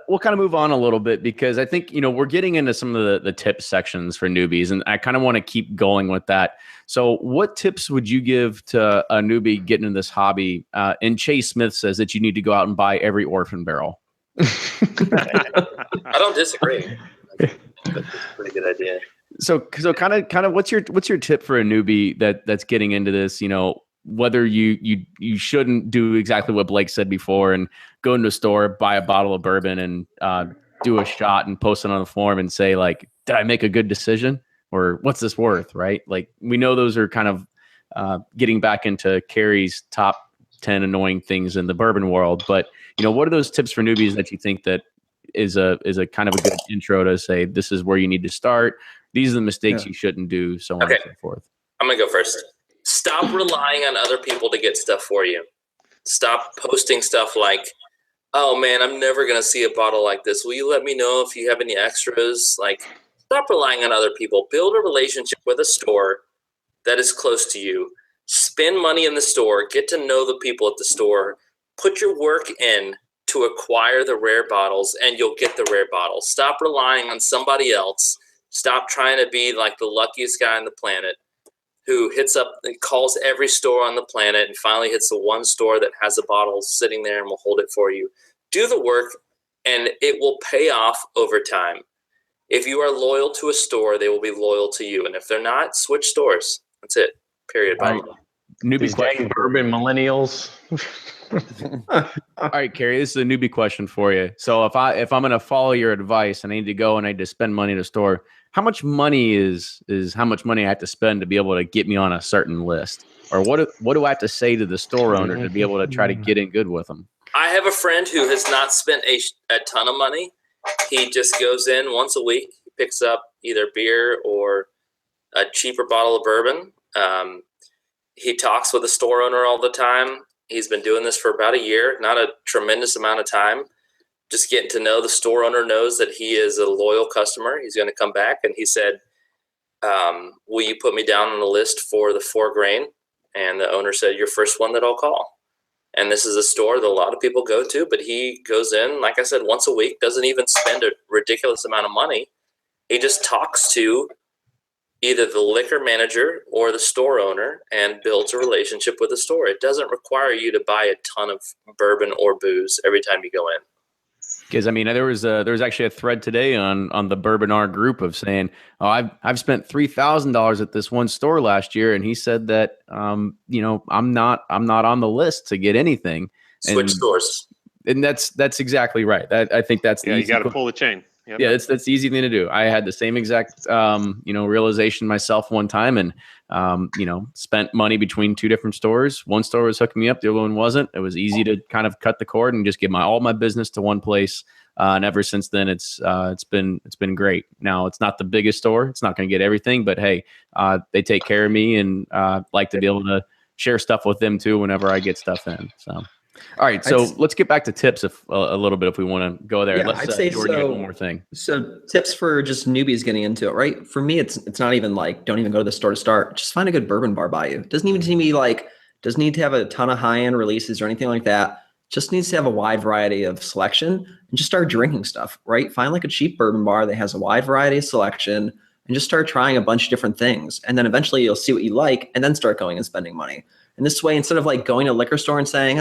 we'll kind of move on a little bit because I think, we're getting into some of the tip sections for newbies, and I kind of want to keep going with that. So what tips would you give to a newbie getting into this hobby? And Chase Smith says that you need to go out and buy every orphan barrel. I don't disagree. That's a pretty good idea. So kind of what's your tip for a newbie that's getting into this, whether you shouldn't do exactly what Blake said before and go into a store, buy a bottle of bourbon and do a shot and post it on the forum and say like, did I make a good decision? Or what's this worth? Right. Like we know those are kind of getting back into Carrie's top 10 annoying things in the bourbon world. But, what are those tips for newbies that you think that is a kind of a good intro to say, this is where you need to start. These are the mistakes you shouldn't do. So on and so forth. I'm going to go first. Stop relying on other people to get stuff for you. Stop posting stuff like, oh man, I'm never going to see a bottle like this. Will you let me know if you have any extras? Like, stop relying on other people. Build a relationship with a store that is close to you. Spend money in the store. Get to know the people at the store. Put your work in to acquire the rare bottles, and you'll get the rare bottles. Stop relying on somebody else. Stop trying to be like the luckiest guy on the planet who hits up and calls every store on the planet and finally hits the one store that has a bottle sitting there and will hold it for you. Do the work, and it will pay off over time. If you are loyal to a store, they will be loyal to you. And if they're not, switch stores. That's it. Period. Bye. Newbie These dang bourbon millennials. All right, Carrie, this is a newbie question for you. So if I'm going to follow your advice and I need to go and I need to spend money at a store, how much money is how much money I have to spend to be able to get me on a certain list? Or what do I have to say to the store owner to be able to try to get in good with them? I have a friend who has not spent a ton of money. He just goes in once a week, picks up either beer or a cheaper bottle of bourbon. He talks with the store owner all the time. He's been doing this for about a year, not a tremendous amount of time. Just getting to know the store owner, knows that he is a loyal customer. He's going to come back. And he said, will you put me down on the list for the 4 grain? And the owner said, you're first one that I'll call. And this is a store that a lot of people go to, but he goes in, like I said, once a week, doesn't even spend a ridiculous amount of money. He just talks to either the liquor manager or the store owner and builds a relationship with the store. It doesn't require you to buy a ton of bourbon or booze every time you go in. Because I mean, there was actually a thread today on the Bourbon R group of saying, "Oh, I've spent $3,000 at this one store last year," and he said that, I'm not on the list to get anything. Switch stores, and that's exactly right. I think that's you got to pull the chain. Yep. Yeah, that's the easy thing to do. I had the same exact realization myself one time, and spent money between 2 different stores. One store was hooking me up, the other one wasn't. It was easy to kind of cut the cord and just give all my business to one place. And ever since then, it's been great. Now it's not the biggest store; it's not going to get everything, but hey, they take care of me, and like to be able to share stuff with them too whenever I get stuff in. So. All right, so let's get back to tips a little bit if we want to go there. Yeah, Let's I'd say Jordan, get one more thing. So tips for just newbies getting into it, right? For me, it's not even like don't even go to the store to start. Just find a good bourbon bar by you. It doesn't even need to be doesn't need to have a ton of high-end releases or anything like that. Just needs to have a wide variety of selection and just start drinking stuff, right? Find like a cheap bourbon bar that has a wide variety of selection and just start trying a bunch of different things. And then eventually you'll see what you like and then start going and spending money. And this way, instead of like going to a liquor store and saying,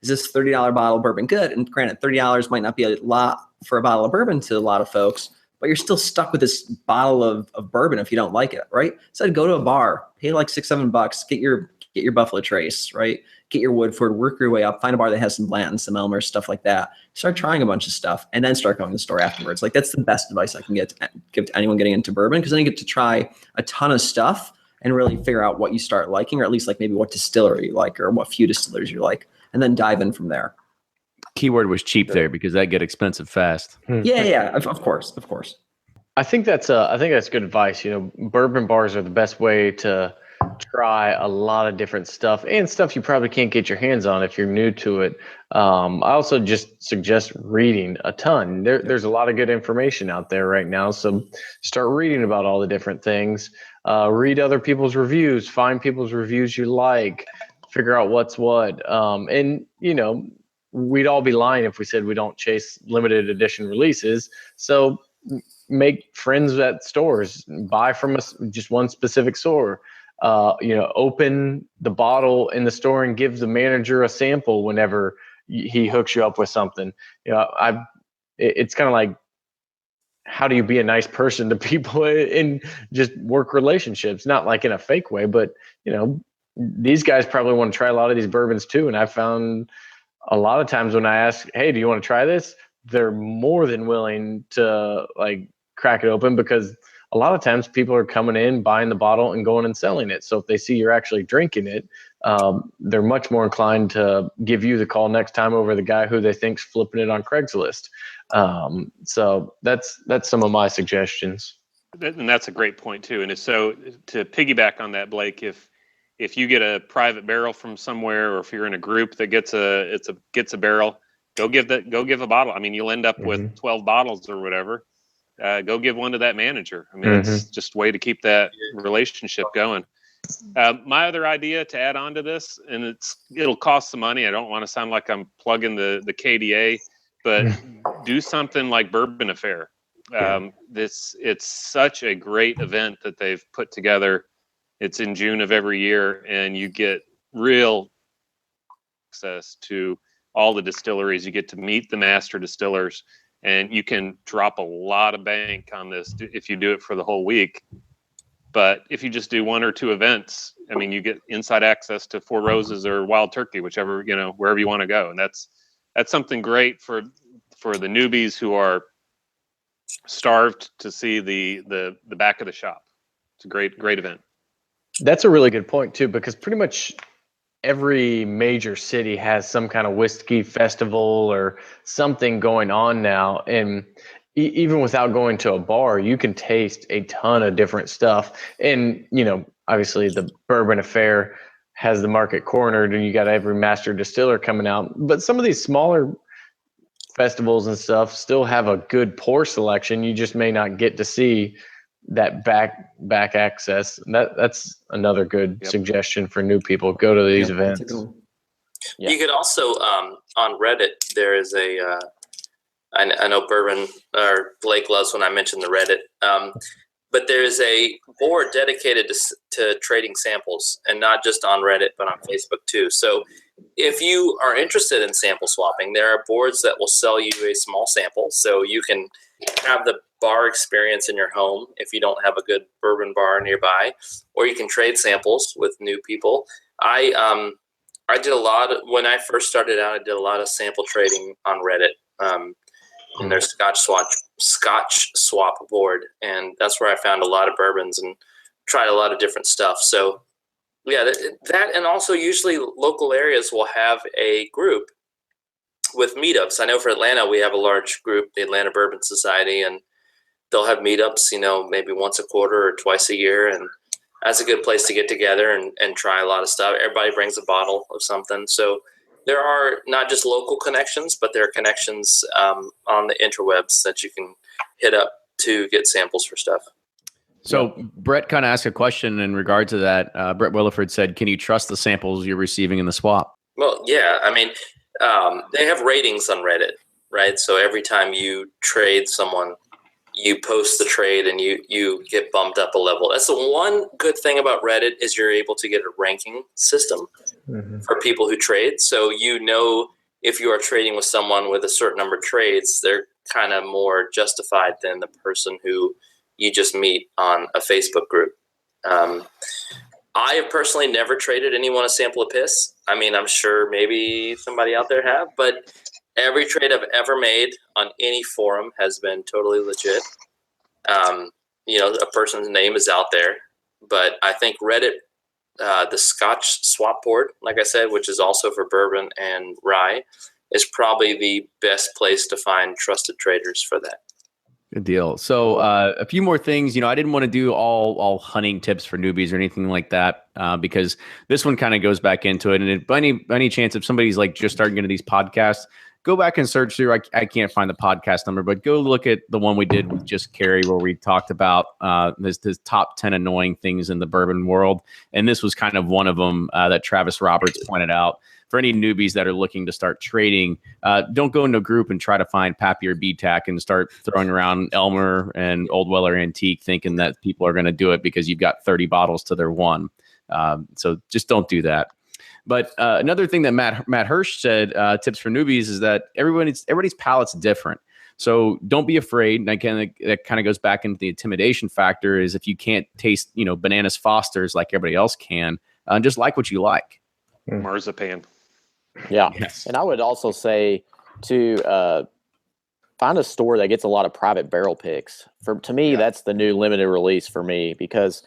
is this $30 bottle of bourbon good? And granted, $30 might not be a lot for a bottle of bourbon to a lot of folks, but you're still stuck with this bottle of bourbon if you don't like it, right? So I'd go to a bar, pay like $6-7, get your Buffalo Trace, right? Get your Woodford, work your way up, find a bar that has some Blanton, some Elmer, stuff like that. Start trying a bunch of stuff and then start going to the store afterwards. Like that's the best advice I can give to anyone getting into bourbon, because then you get to try a ton of stuff and really figure out what you start liking, or at least like maybe what distillery you like or what few distillers you like, and then dive in from there. Keyword was cheap there, because that get expensive fast. Yeah, of course. I think that's good advice. Bourbon bars are the best way to try a lot of different stuff, and stuff you probably can't get your hands on if you're new to it. I also just suggest reading a ton. There's a lot of good information out there right now, so start reading about all the different things. Read other people's reviews, find people's reviews you like, figure out what's what. And we'd all be lying if we said we don't chase limited edition releases. So make friends at stores, buy from just one specific store. Open the bottle in the store and give the manager a sample whenever he hooks you up with something. It's kind of like, how do you be a nice person to people in just work relationships? Not like in a fake way, but these guys probably want to try a lot of these bourbons too. And I found a lot of times when I ask, hey, do you want to try this? They're more than willing to like crack it open, because a lot of times people are coming in, buying the bottle and going and selling it. So if they see you're actually drinking it, they're much more inclined to give you the call next time over the guy who they think's flipping it on Craigslist. So that's some of my suggestions. And that's a great point too. And so to piggyback on that, Blake, if if you get a private barrel from somewhere, or if you're in a group that gets a barrel, go give a bottle. I mean, you'll end up with 12 bottles or whatever. Go give one to that manager. I mean, it's just a way to keep that relationship going. My other idea to add on to this, and it'll cost some money. I don't want to sound like I'm plugging the KDA, but do something like Bourbon Affair. It's such a great event that they've put together. It's in June of every year, and you get real access to all the distilleries. You get to meet the master distillers, and you can drop a lot of bank on this if you do it for the whole week. But if you just do one or two events, I mean, you get inside access to Four Roses or Wild Turkey, whichever, wherever you want to go. And that's something great for the newbies who are starved to see the back of the shop. It's a great event. That's a really good point too, because pretty much every major city has some kind of whiskey festival or something going on now. And even without going to a bar, you can taste a ton of different stuff. And, obviously the Bourbon Affair has the market cornered, and you got every master distiller coming out. But some of these smaller festivals and stuff still have a good pour selection. You just may not get to see that back access. That's another good suggestion for new people. Go to these events. You could also on Reddit, there is I know Bourbon or Blake loves when I mention the Reddit, but there is a board dedicated to trading samples, and not just on Reddit, but on Facebook too. So if you are interested in sample swapping, there are boards that will sell you a small sample, so you can have the bar experience in your home if you don't have a good bourbon bar nearby, or you can trade samples with new people. I did a lot when I first started out. I did a lot of sample trading on Reddit, in their Scotch swap board, and that's where I found a lot of bourbons and tried a lot of different stuff. So yeah, that and also usually local areas will have a group with meetups. I know for Atlanta, we have a large group, the Atlanta Bourbon Society, and they'll have meetups, maybe once a quarter or twice a year. And that's a good place to get together and try a lot of stuff. Everybody brings a bottle of something. So there are not just local connections, but there are connections on the interwebs that you can hit up to get samples for stuff. So Brett kind of asked a question in regard to that. Brett Williford said, can you trust the samples you're receiving in the swap? Well, yeah. I mean, they have ratings on Reddit, right? So every time you trade someone, you post the trade and you get bumped up a level. That's the one good thing about Reddit is you're able to get a ranking system for people who trade. So if you are trading with someone with a certain number of trades, they're kind of more justified than the person who you just meet on a Facebook group. I have personally never traded anyone a sample of piss. I mean, I'm sure maybe somebody out there have, but every trade I've ever made on any forum has been totally legit. A person's name is out there, but I think Reddit, the Scotch swap board, like I said, which is also for bourbon and rye, is probably the best place to find trusted traders for that. Good deal. So a few more things. I didn't want to do all hunting tips for newbies or anything like that because this one kind of goes back into it. And by any chance, if somebody's like just starting into these podcasts, go back and search through. I can't find the podcast number, but go look at the one we did with just Carrie, where we talked about this top 10 annoying things in the bourbon world. And this was kind of one of them that Travis Roberts pointed out. For any newbies that are looking to start trading, don't go into a group and try to find Pappy or BTAC and start throwing around Elmer and Old Weller Antique thinking that people are going to do it because you've got 30 bottles to their one. So just don't do that. But another thing that Matt Hirsch said, tips for newbies, is that everybody's palate's different. So don't be afraid. And again, that kind of goes back into the intimidation factor is if you can't taste, Bananas Fosters like everybody else can, just like what you like. Marzipan. Yeah. Yes. And I would also say to find a store that gets a lot of private barrel picks. To me, that's the new limited release for me, because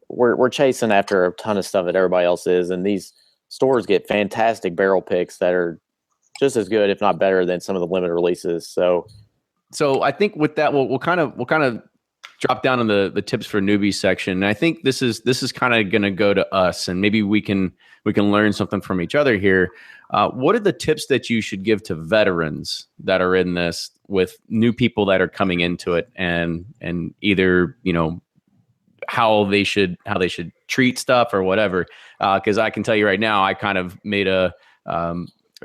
we're chasing after a ton of stuff that everybody else is. And these stores get fantastic barrel picks that are just as good, if not better, than some of the limited releases. So I think with that, we'll kind of drop down in the tips for newbies section. And I think this is kind of going to go to us, and maybe we can learn something from each other here. What are the tips that you should give to veterans that are in this with new people that are coming into it, and either, how they should treat stuff or whatever? Because I can tell you right now, I kind of made a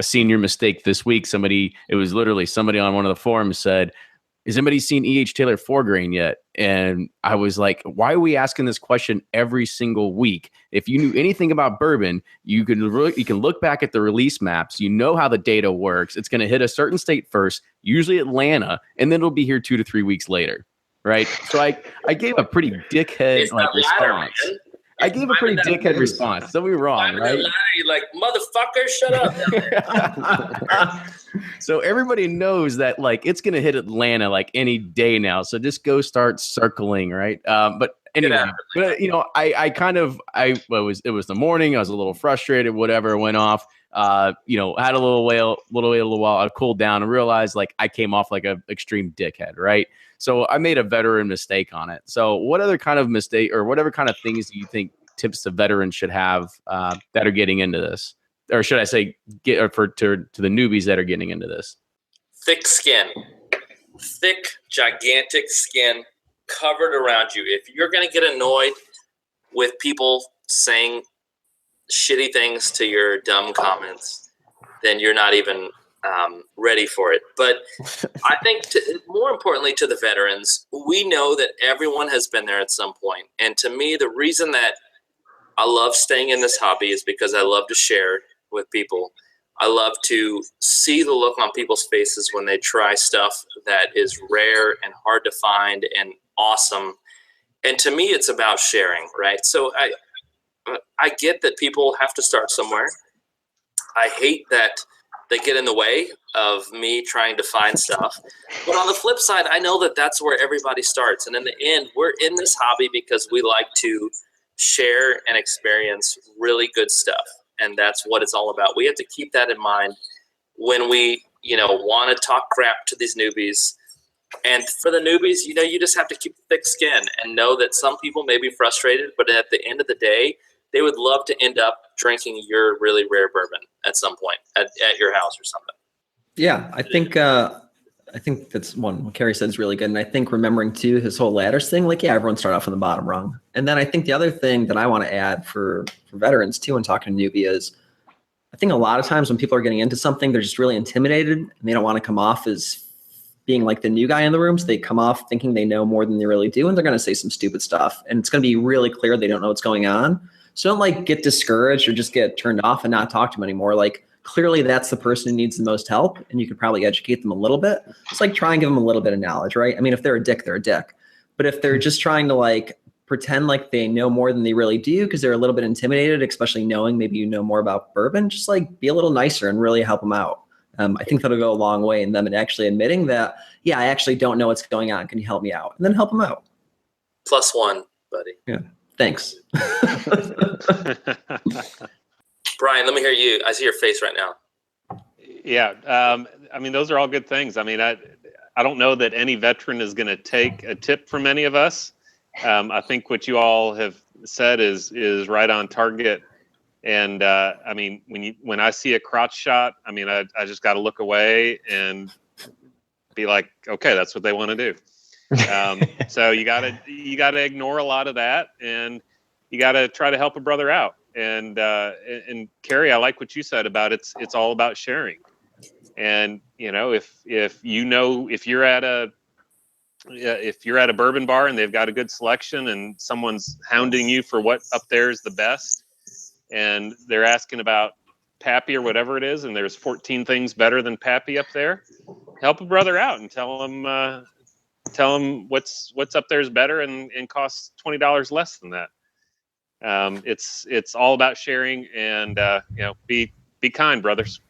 senior mistake this week. It was literally somebody on one of the forums said, "Has anybody seen E.H. Taylor 4-grain yet?" And I was like, why are we asking this question every single week? If you knew anything about bourbon, you can look back at the release maps. You know how the data works. It's going to hit a certain state first, usually Atlanta, and then it'll be here 2 to 3 weeks later, right? So I gave a pretty dickhead response. I gave a pretty dickhead response. Don't be wrong, right? You're like, motherfucker, shut up. So everybody knows that it's going to hit Atlanta any day now. So just go start circling, right? But anyway, it was the morning. I was a little frustrated, whatever, went off, had a little while. I cooled down and realized I came off like an extreme dickhead, right? So I made a veteran mistake on it. So what other kind of mistake or whatever kind of things do you think tips the veterans should have that are getting into this? Or should I say to the newbies that are getting into this? Thick skin. Thick, gigantic skin covered around you. If you're going to get annoyed with people saying shitty things to your dumb comments, then you're not even ready for it. But I think more importantly to the veterans, we know that everyone has been there at some point. And to me, the reason that I love staying in this hobby is because I love to share with people. I love to see the look on people's faces when they try stuff that is rare and hard to find and awesome. And to me, it's about sharing, right? So I get that people have to start somewhere. I hate that they get in the way of me trying to find stuff. But on the flip side, I know that that's where everybody starts. And in the end, we're in this hobby because we like to share and experience really good stuff. And that's what it's all about. We have to keep that in mind when we, want to talk crap to these newbies. And for the newbies, you just have to keep thick skin and know that some people may be frustrated, but at the end of the day, they would love to end up drinking your really rare bourbon at some point at your house or something. Yeah, I think that's one. What Kerry said is really good. And I think remembering too, his whole ladders thing, everyone started off on the bottom rung. And then I think the other thing that I want to add for veterans too, when talking to newbie is, I think a lot of times when people are getting into something, they're just really intimidated and they don't want to come off as being like the new guy in the room. So they come off thinking they know more than they really do. And they're going to say some stupid stuff. And it's going to be really clear they don't know what's going on. So don't get discouraged or just get turned off and not talk to them anymore. Clearly that's the person who needs the most help, and you could probably educate them a little bit. Just try and give them a little bit of knowledge, right? I mean, if they're a dick, they're a dick. But if they're just trying to pretend like they know more than they really do because they're a little bit intimidated, especially knowing maybe you know more about bourbon, just be a little nicer and really help them out. I think that'll go a long way in them and actually admitting that, yeah, I actually don't know what's going on. Can you help me out? And then help them out. +1, buddy. Yeah. Thanks. Brian, let me hear you. I see your face right now. Yeah. Those are all good things. I don't know that any veteran is going to take a tip from any of us. I think what you all have said is right on target. And when I see a crotch shot, I just got to look away and be like, okay, that's what they want to do. So you gotta ignore a lot of that, and you gotta try to help a brother out. And Kerry, I like what you said about it's all about sharing. And if you're at a bourbon bar and they've got a good selection and someone's hounding you for what up there is the best, and they're asking about Pappy or whatever it is, and there's 14 things better than Pappy up there, help a brother out and tell them what's up there is better and costs $20 less than that. It's all about sharing, and be kind, brothers.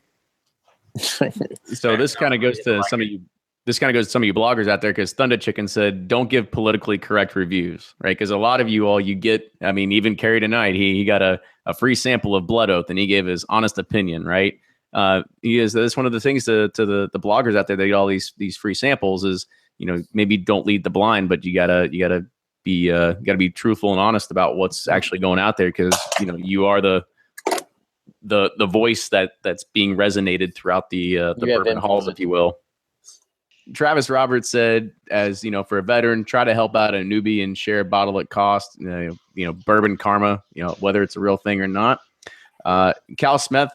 So this kind of goes to some of you. This kind of goes to some of you bloggers out there, because Thunder Chicken said, don't give politically correct reviews, right? Because a lot of you all, you get, even Kerry tonight, he got a free sample of Blood Oath and he gave his honest opinion, right? That's one of the things to the bloggers out there, they get all these free samples is, maybe don't lead the blind, but you gotta be truthful and honest about what's actually going out there, because you are the voice that's being resonated throughout the bourbon halls, if you will. Travis Roberts said, as for a veteran, try to help out a newbie and share a bottle at cost. Bourbon karma, whether it's a real thing or not. Cal Smith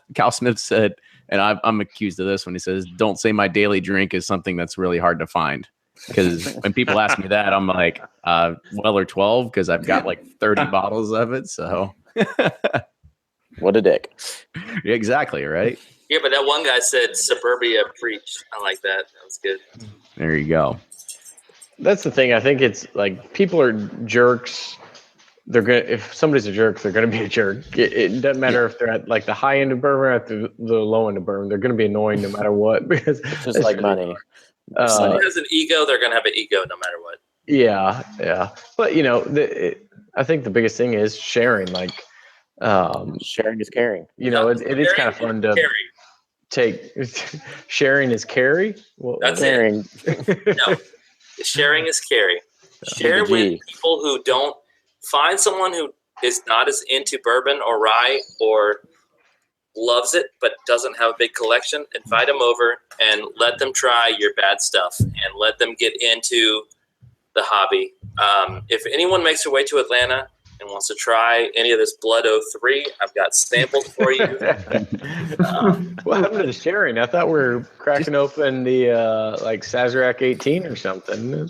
said, and I'm accused of this when he says, "Don't say my daily drink is something that's really hard to find." Because when people ask me that, I'm like, well, or 12, because I've got like 30 bottles of it. So what a dick. Yeah, exactly, right? Yeah, but that one guy said Suburbia preach. I like that. That was good. There you go. That's the thing. I think it's like people are jerks. If somebody's a jerk, they're gonna be a jerk. It doesn't matter if they're at like the high end of bourbon or at the low end of bourbon. They're gonna be annoying no matter what, because it's just like money. If someone has an ego, they're gonna have an ego no matter what. Yeah. But I think the biggest thing is sharing. Like, sharing is caring. It is kind of fun to take. Sharing is carry. Well, that's caring. No, sharing is carry. Share with people who don't. Find someone who is not as into bourbon or rye or loves it but doesn't have a big collection. Invite them over and let them try your bad stuff and let them get into the hobby. If anyone makes their way to Atlanta and wants to try any of this Blood 03, I've got samples for you. What happened to the sharing? I thought we were cracking open the like Sazerac 18 or something. No.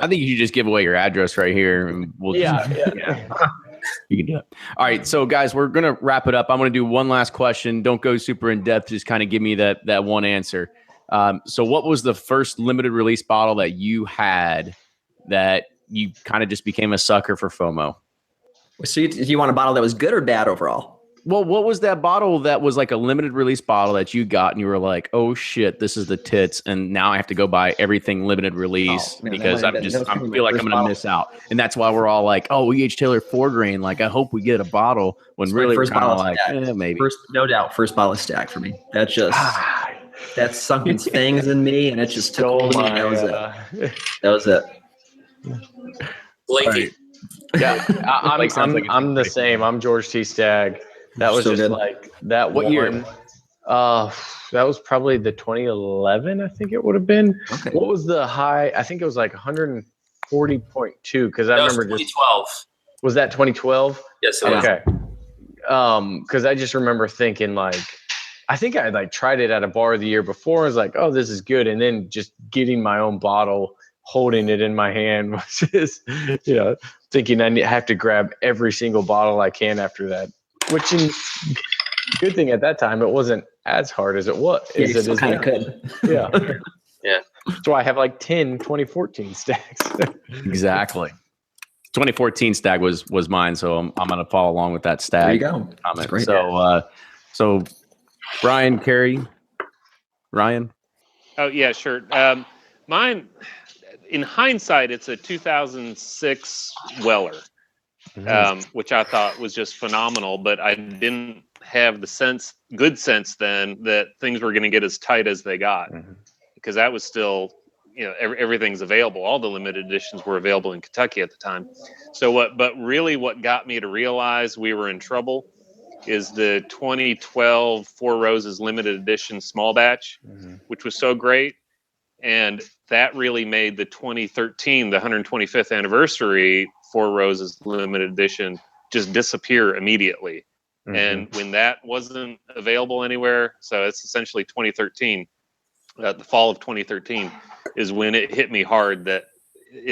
I think you should just give away your address right here, and we'll yeah. You can do it. All right, so guys, we're gonna wrap it up. I'm gonna do one last question. Don't go super in depth. Just kind of give me that one answer. So, what was the first limited release bottle that you had that you kind of just became a sucker for FOMO? So you want a bottle that was good or bad overall? Well, what was that bottle that was like a limited release bottle that you got and you were like, oh shit, this is the tits, and now I have to go buy everything limited release because I feel like I'm going to miss out. And that's why we're all like, oh, E.H. Taylor 4 grain. Like, I hope we get a bottle, when really we're kind of like, maybe. No doubt, first bottle is Stag for me. That's just that sunk its fangs in me, and it just took hold of me. That was it. Blakey. Right. Yeah, I'm the same. I'm George T. Stagg. That was so just good. Like that. What year? That was probably the 2011. I think it would have been. Okay. What was the high? I think it was like 140.2. Because I remember 2012. Was that 2012? Yes. It was. Okay. Because I just remember thinking like, I think I like tried it at a bar the year before. I was like, oh, this is good, and then just getting my own bottle, holding it in my hand, was just thinking I have to grab every single bottle I can after that. Which, good thing at that time, it wasn't as hard as it was. Yeah, it is kind of good. Yeah. Yeah. So I have like 10 2014 Stags. Exactly. 2014 Stag was mine, so I'm going to follow along with that Stag. There you go. Comment. Great. So Brian, Carey, Ryan. Oh yeah, sure. Mine, in hindsight, it's a 2006 Weller. Which I thought was just phenomenal, but I didn't have the good sense then that things were going to get as tight as they got, because that was still, everything's available. All the limited editions were available in Kentucky at the time. So what got me to realize we were in trouble is the 2012 Four Roses limited edition small batch, which was so great. And that really made the 2013, the 125th anniversary Four Roses limited edition just disappear immediately. And when that wasn't available anywhere, so it's essentially 2013, the fall of 2013 is when it hit me hard that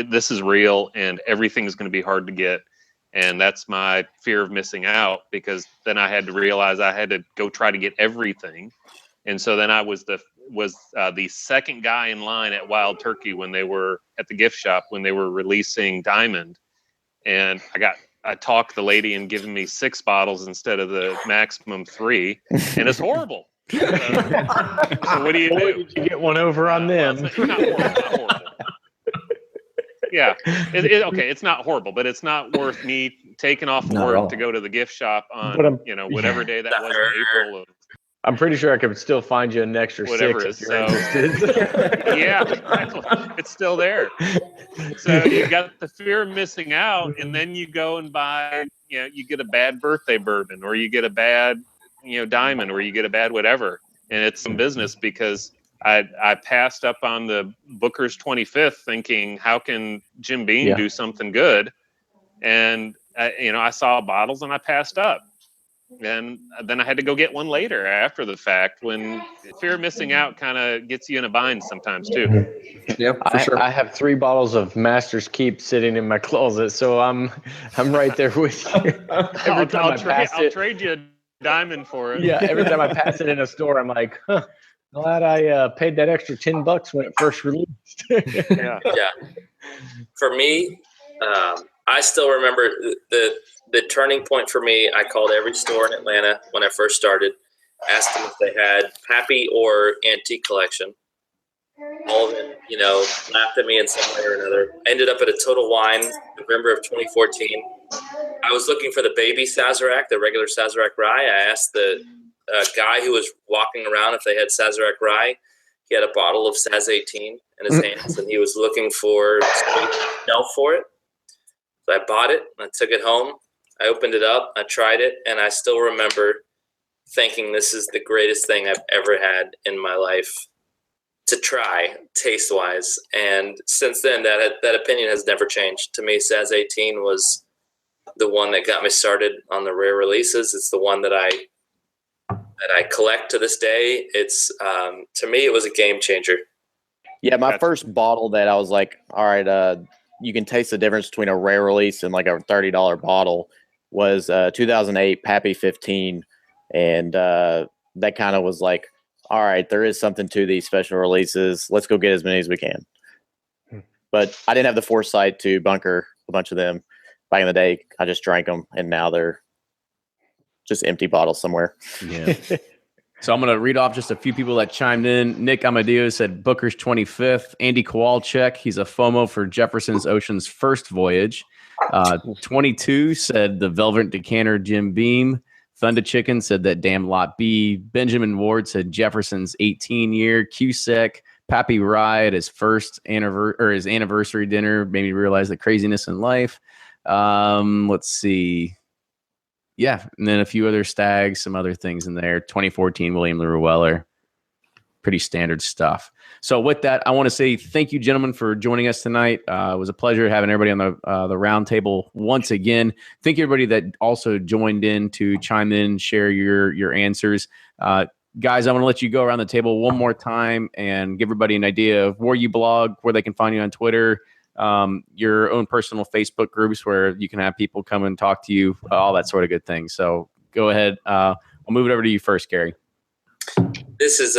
this is real and everything's going to be hard to get. And that's my fear of missing out, because then I had to realize I had to go try to get everything. And so then I was the second guy in line at Wild Turkey when they were at the gift shop, when they were releasing Diamond. And I talked the lady into giving me 6 bottles instead of the maximum 3. And it's horrible. So what do you do? Did you get one over on them? It's not horrible. Yeah. Okay. It's not horrible, but it's not worth me taking off work to go to the gift shop on, whatever day that was in April of I'm pretty sure I could still find you an extra Whatever six it if you're is. interested. Yeah, exactly. It's still there. So you got the fear of missing out, and then you go and buy, you get a bad birthday bourbon, or you get a bad, diamond, or you get a bad whatever, and it's some business because I passed up on the Booker's 25th, thinking, how can Jim Beam do something good? And I saw bottles and I passed up. And then I had to go get one later after the fact, when fear of missing out kind of gets you in a bind sometimes too. Yep, for sure. I have 3 bottles of Master's Keep sitting in my closet, so I'm right there with you. I'll trade you a diamond for it. Yeah, every time I pass it in a store, I'm like, glad I paid that extra $10 when it first released. Yeah. For me, I still remember the turning point for me. I called every store in Atlanta when I first started, asked them if they had Pappy or Antique Collection. All of them, laughed at me in some way or another. I ended up at a Total Wine November of 2014. I was looking for the baby Sazerac, the regular Sazerac rye. I asked the guy who was walking around if they had Sazerac rye. He had a bottle of Saz 18 in his hands, and he was looking for shelf for it. So I bought it, and I took it home. I opened it up, I tried it, and I still remember thinking this is the greatest thing I've ever had in my life to try, taste-wise. And since then, that opinion has never changed. To me, Saz 18 was the one that got me started on the rare releases. It's the one that I collect to this day. It's to me, it was a game changer. Yeah, my first bottle that I was like, all right, you can taste the difference between a rare release and like a $30 bottle was 2008 Pappy 15. And that kind of was like, all right, there is something to these special releases. Let's go get as many as we can. But I didn't have the foresight to bunker a bunch of them back in the day. I just drank them, and now they're just empty bottles somewhere. Yeah. So I'm going to read off just a few people that chimed in. Nick Amadeo said Booker's 25th. Andy Kowalczyk, he's a FOMO for Jefferson's Ocean's first voyage. 22 said the Velvet Decanter Jim Beam. Thunder Chicken said that damn Lot B. Benjamin Ward said Jefferson's 18-year. Cusack, Pappy Rye at his first anniversary dinner made me realize the craziness in life. Let's see. Yeah, and then a few other stags, some other things in there. 2014 William LaRue Weller. Pretty standard stuff. So with that, I want to say thank you, gentlemen, for joining us tonight. It was a pleasure having everybody on the round table once again. Thank you, everybody that also joined in to chime in, share your answers. Guys, I want to let you go around the table one more time and give everybody an idea of where you blog, where they can find you on Twitter, your own personal Facebook groups where you can have people come and talk to you, all that sort of good thing. So go ahead. I'll move it over to you first, Gary. This is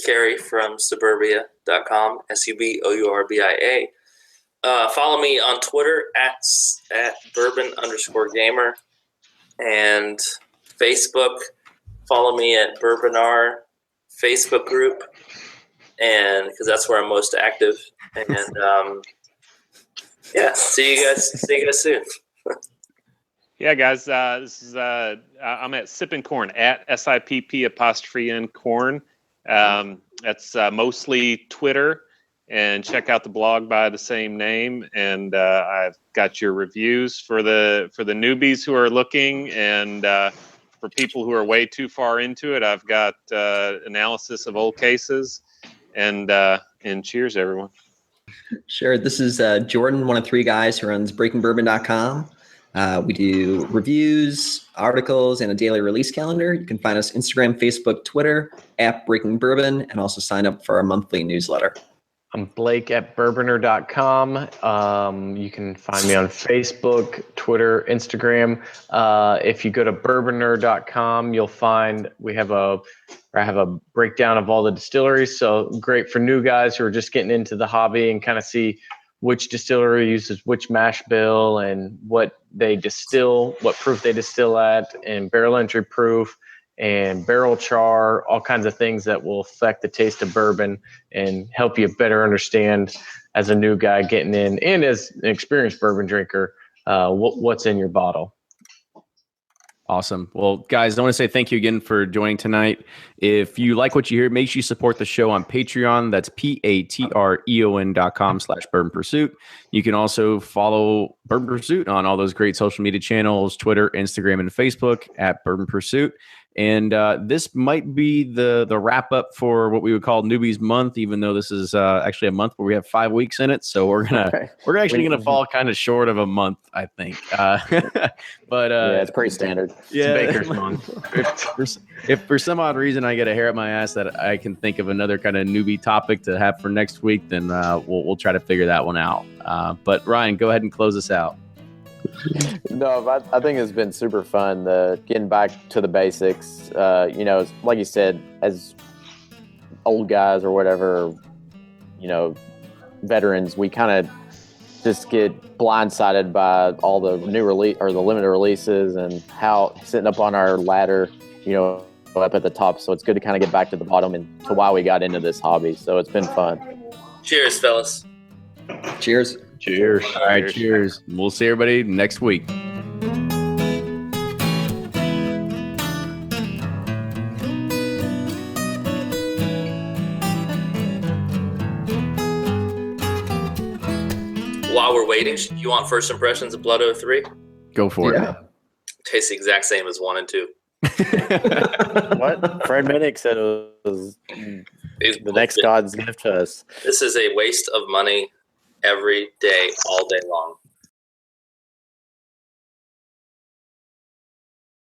Carrie from suburbia.com, SUBOURBIA. Follow me on Twitter at bourbon_gamer, and Facebook. Follow me at Bourbonar Facebook group, and because that's where I'm most active. And yeah, see you guys soon. Yeah, guys, this is I'm at Sippin' Corn at SIPP' corn. That's mostly Twitter, and check out the blog by the same name. And I've got your reviews for the newbies who are looking, and for people who are way too far into it, I've got analysis of old cases. And cheers, everyone. Sure. This is Jordan, one of 3 guys who runs breakingbourbon.com. We do reviews, articles, and a daily release calendar. You can find us Instagram, Facebook, Twitter, at Breaking Bourbon, and also sign up for our monthly newsletter. I'm Blake at bourboner.com. You can find me on Facebook, Twitter, Instagram. If you go to bourboner.com, you'll find I have a breakdown of all the distilleries. So great for new guys who are just getting into the hobby and kind of see which distillery uses which mash bill and what they distill, what proof they distill at, and barrel entry proof and barrel char, all kinds of things that will affect the taste of bourbon and help you better understand as a new guy getting in and as an experienced bourbon drinker, what's in your bottle. Awesome. Well, guys, I want to say thank you again for joining tonight. If you like what you hear, make sure you support the show on Patreon. That's patreon.com/Bourbon Pursuit. You can also follow Bourbon Pursuit on all those great social media channels, Twitter, Instagram, and Facebook at Bourbon Pursuit. And this might be the wrap up for what we would call Newbies Month, even though this is actually a month where we have 5 weeks in it. So we're actually gonna fall kind of short of a month, I think. But yeah, it's pretty standard. Yeah, It's Baker's Month. if for some odd reason I get a hair up my ass that I can think of another kind of newbie topic to have for next week, then we'll try to figure that one out. But Ryan, go ahead and close us out. No, I think it's been super fun getting back to the basics. Like you said, as old guys or whatever, veterans, we kind of just get blindsided by all the new release or the limited releases and how sitting up on our ladder, up at the top. So it's good to kind of get back to the bottom and to why we got into this hobby. So it's been fun. Cheers, fellas. Cheers. Cheers. All right, cheers. We'll see everybody next week. While we're waiting, you want first impressions of Blood 03? Go for Yeah. Tastes the exact same as 1 and 2. What? Fred Minnick said it was the next God's gift to us. This is a waste of money every day, all day long.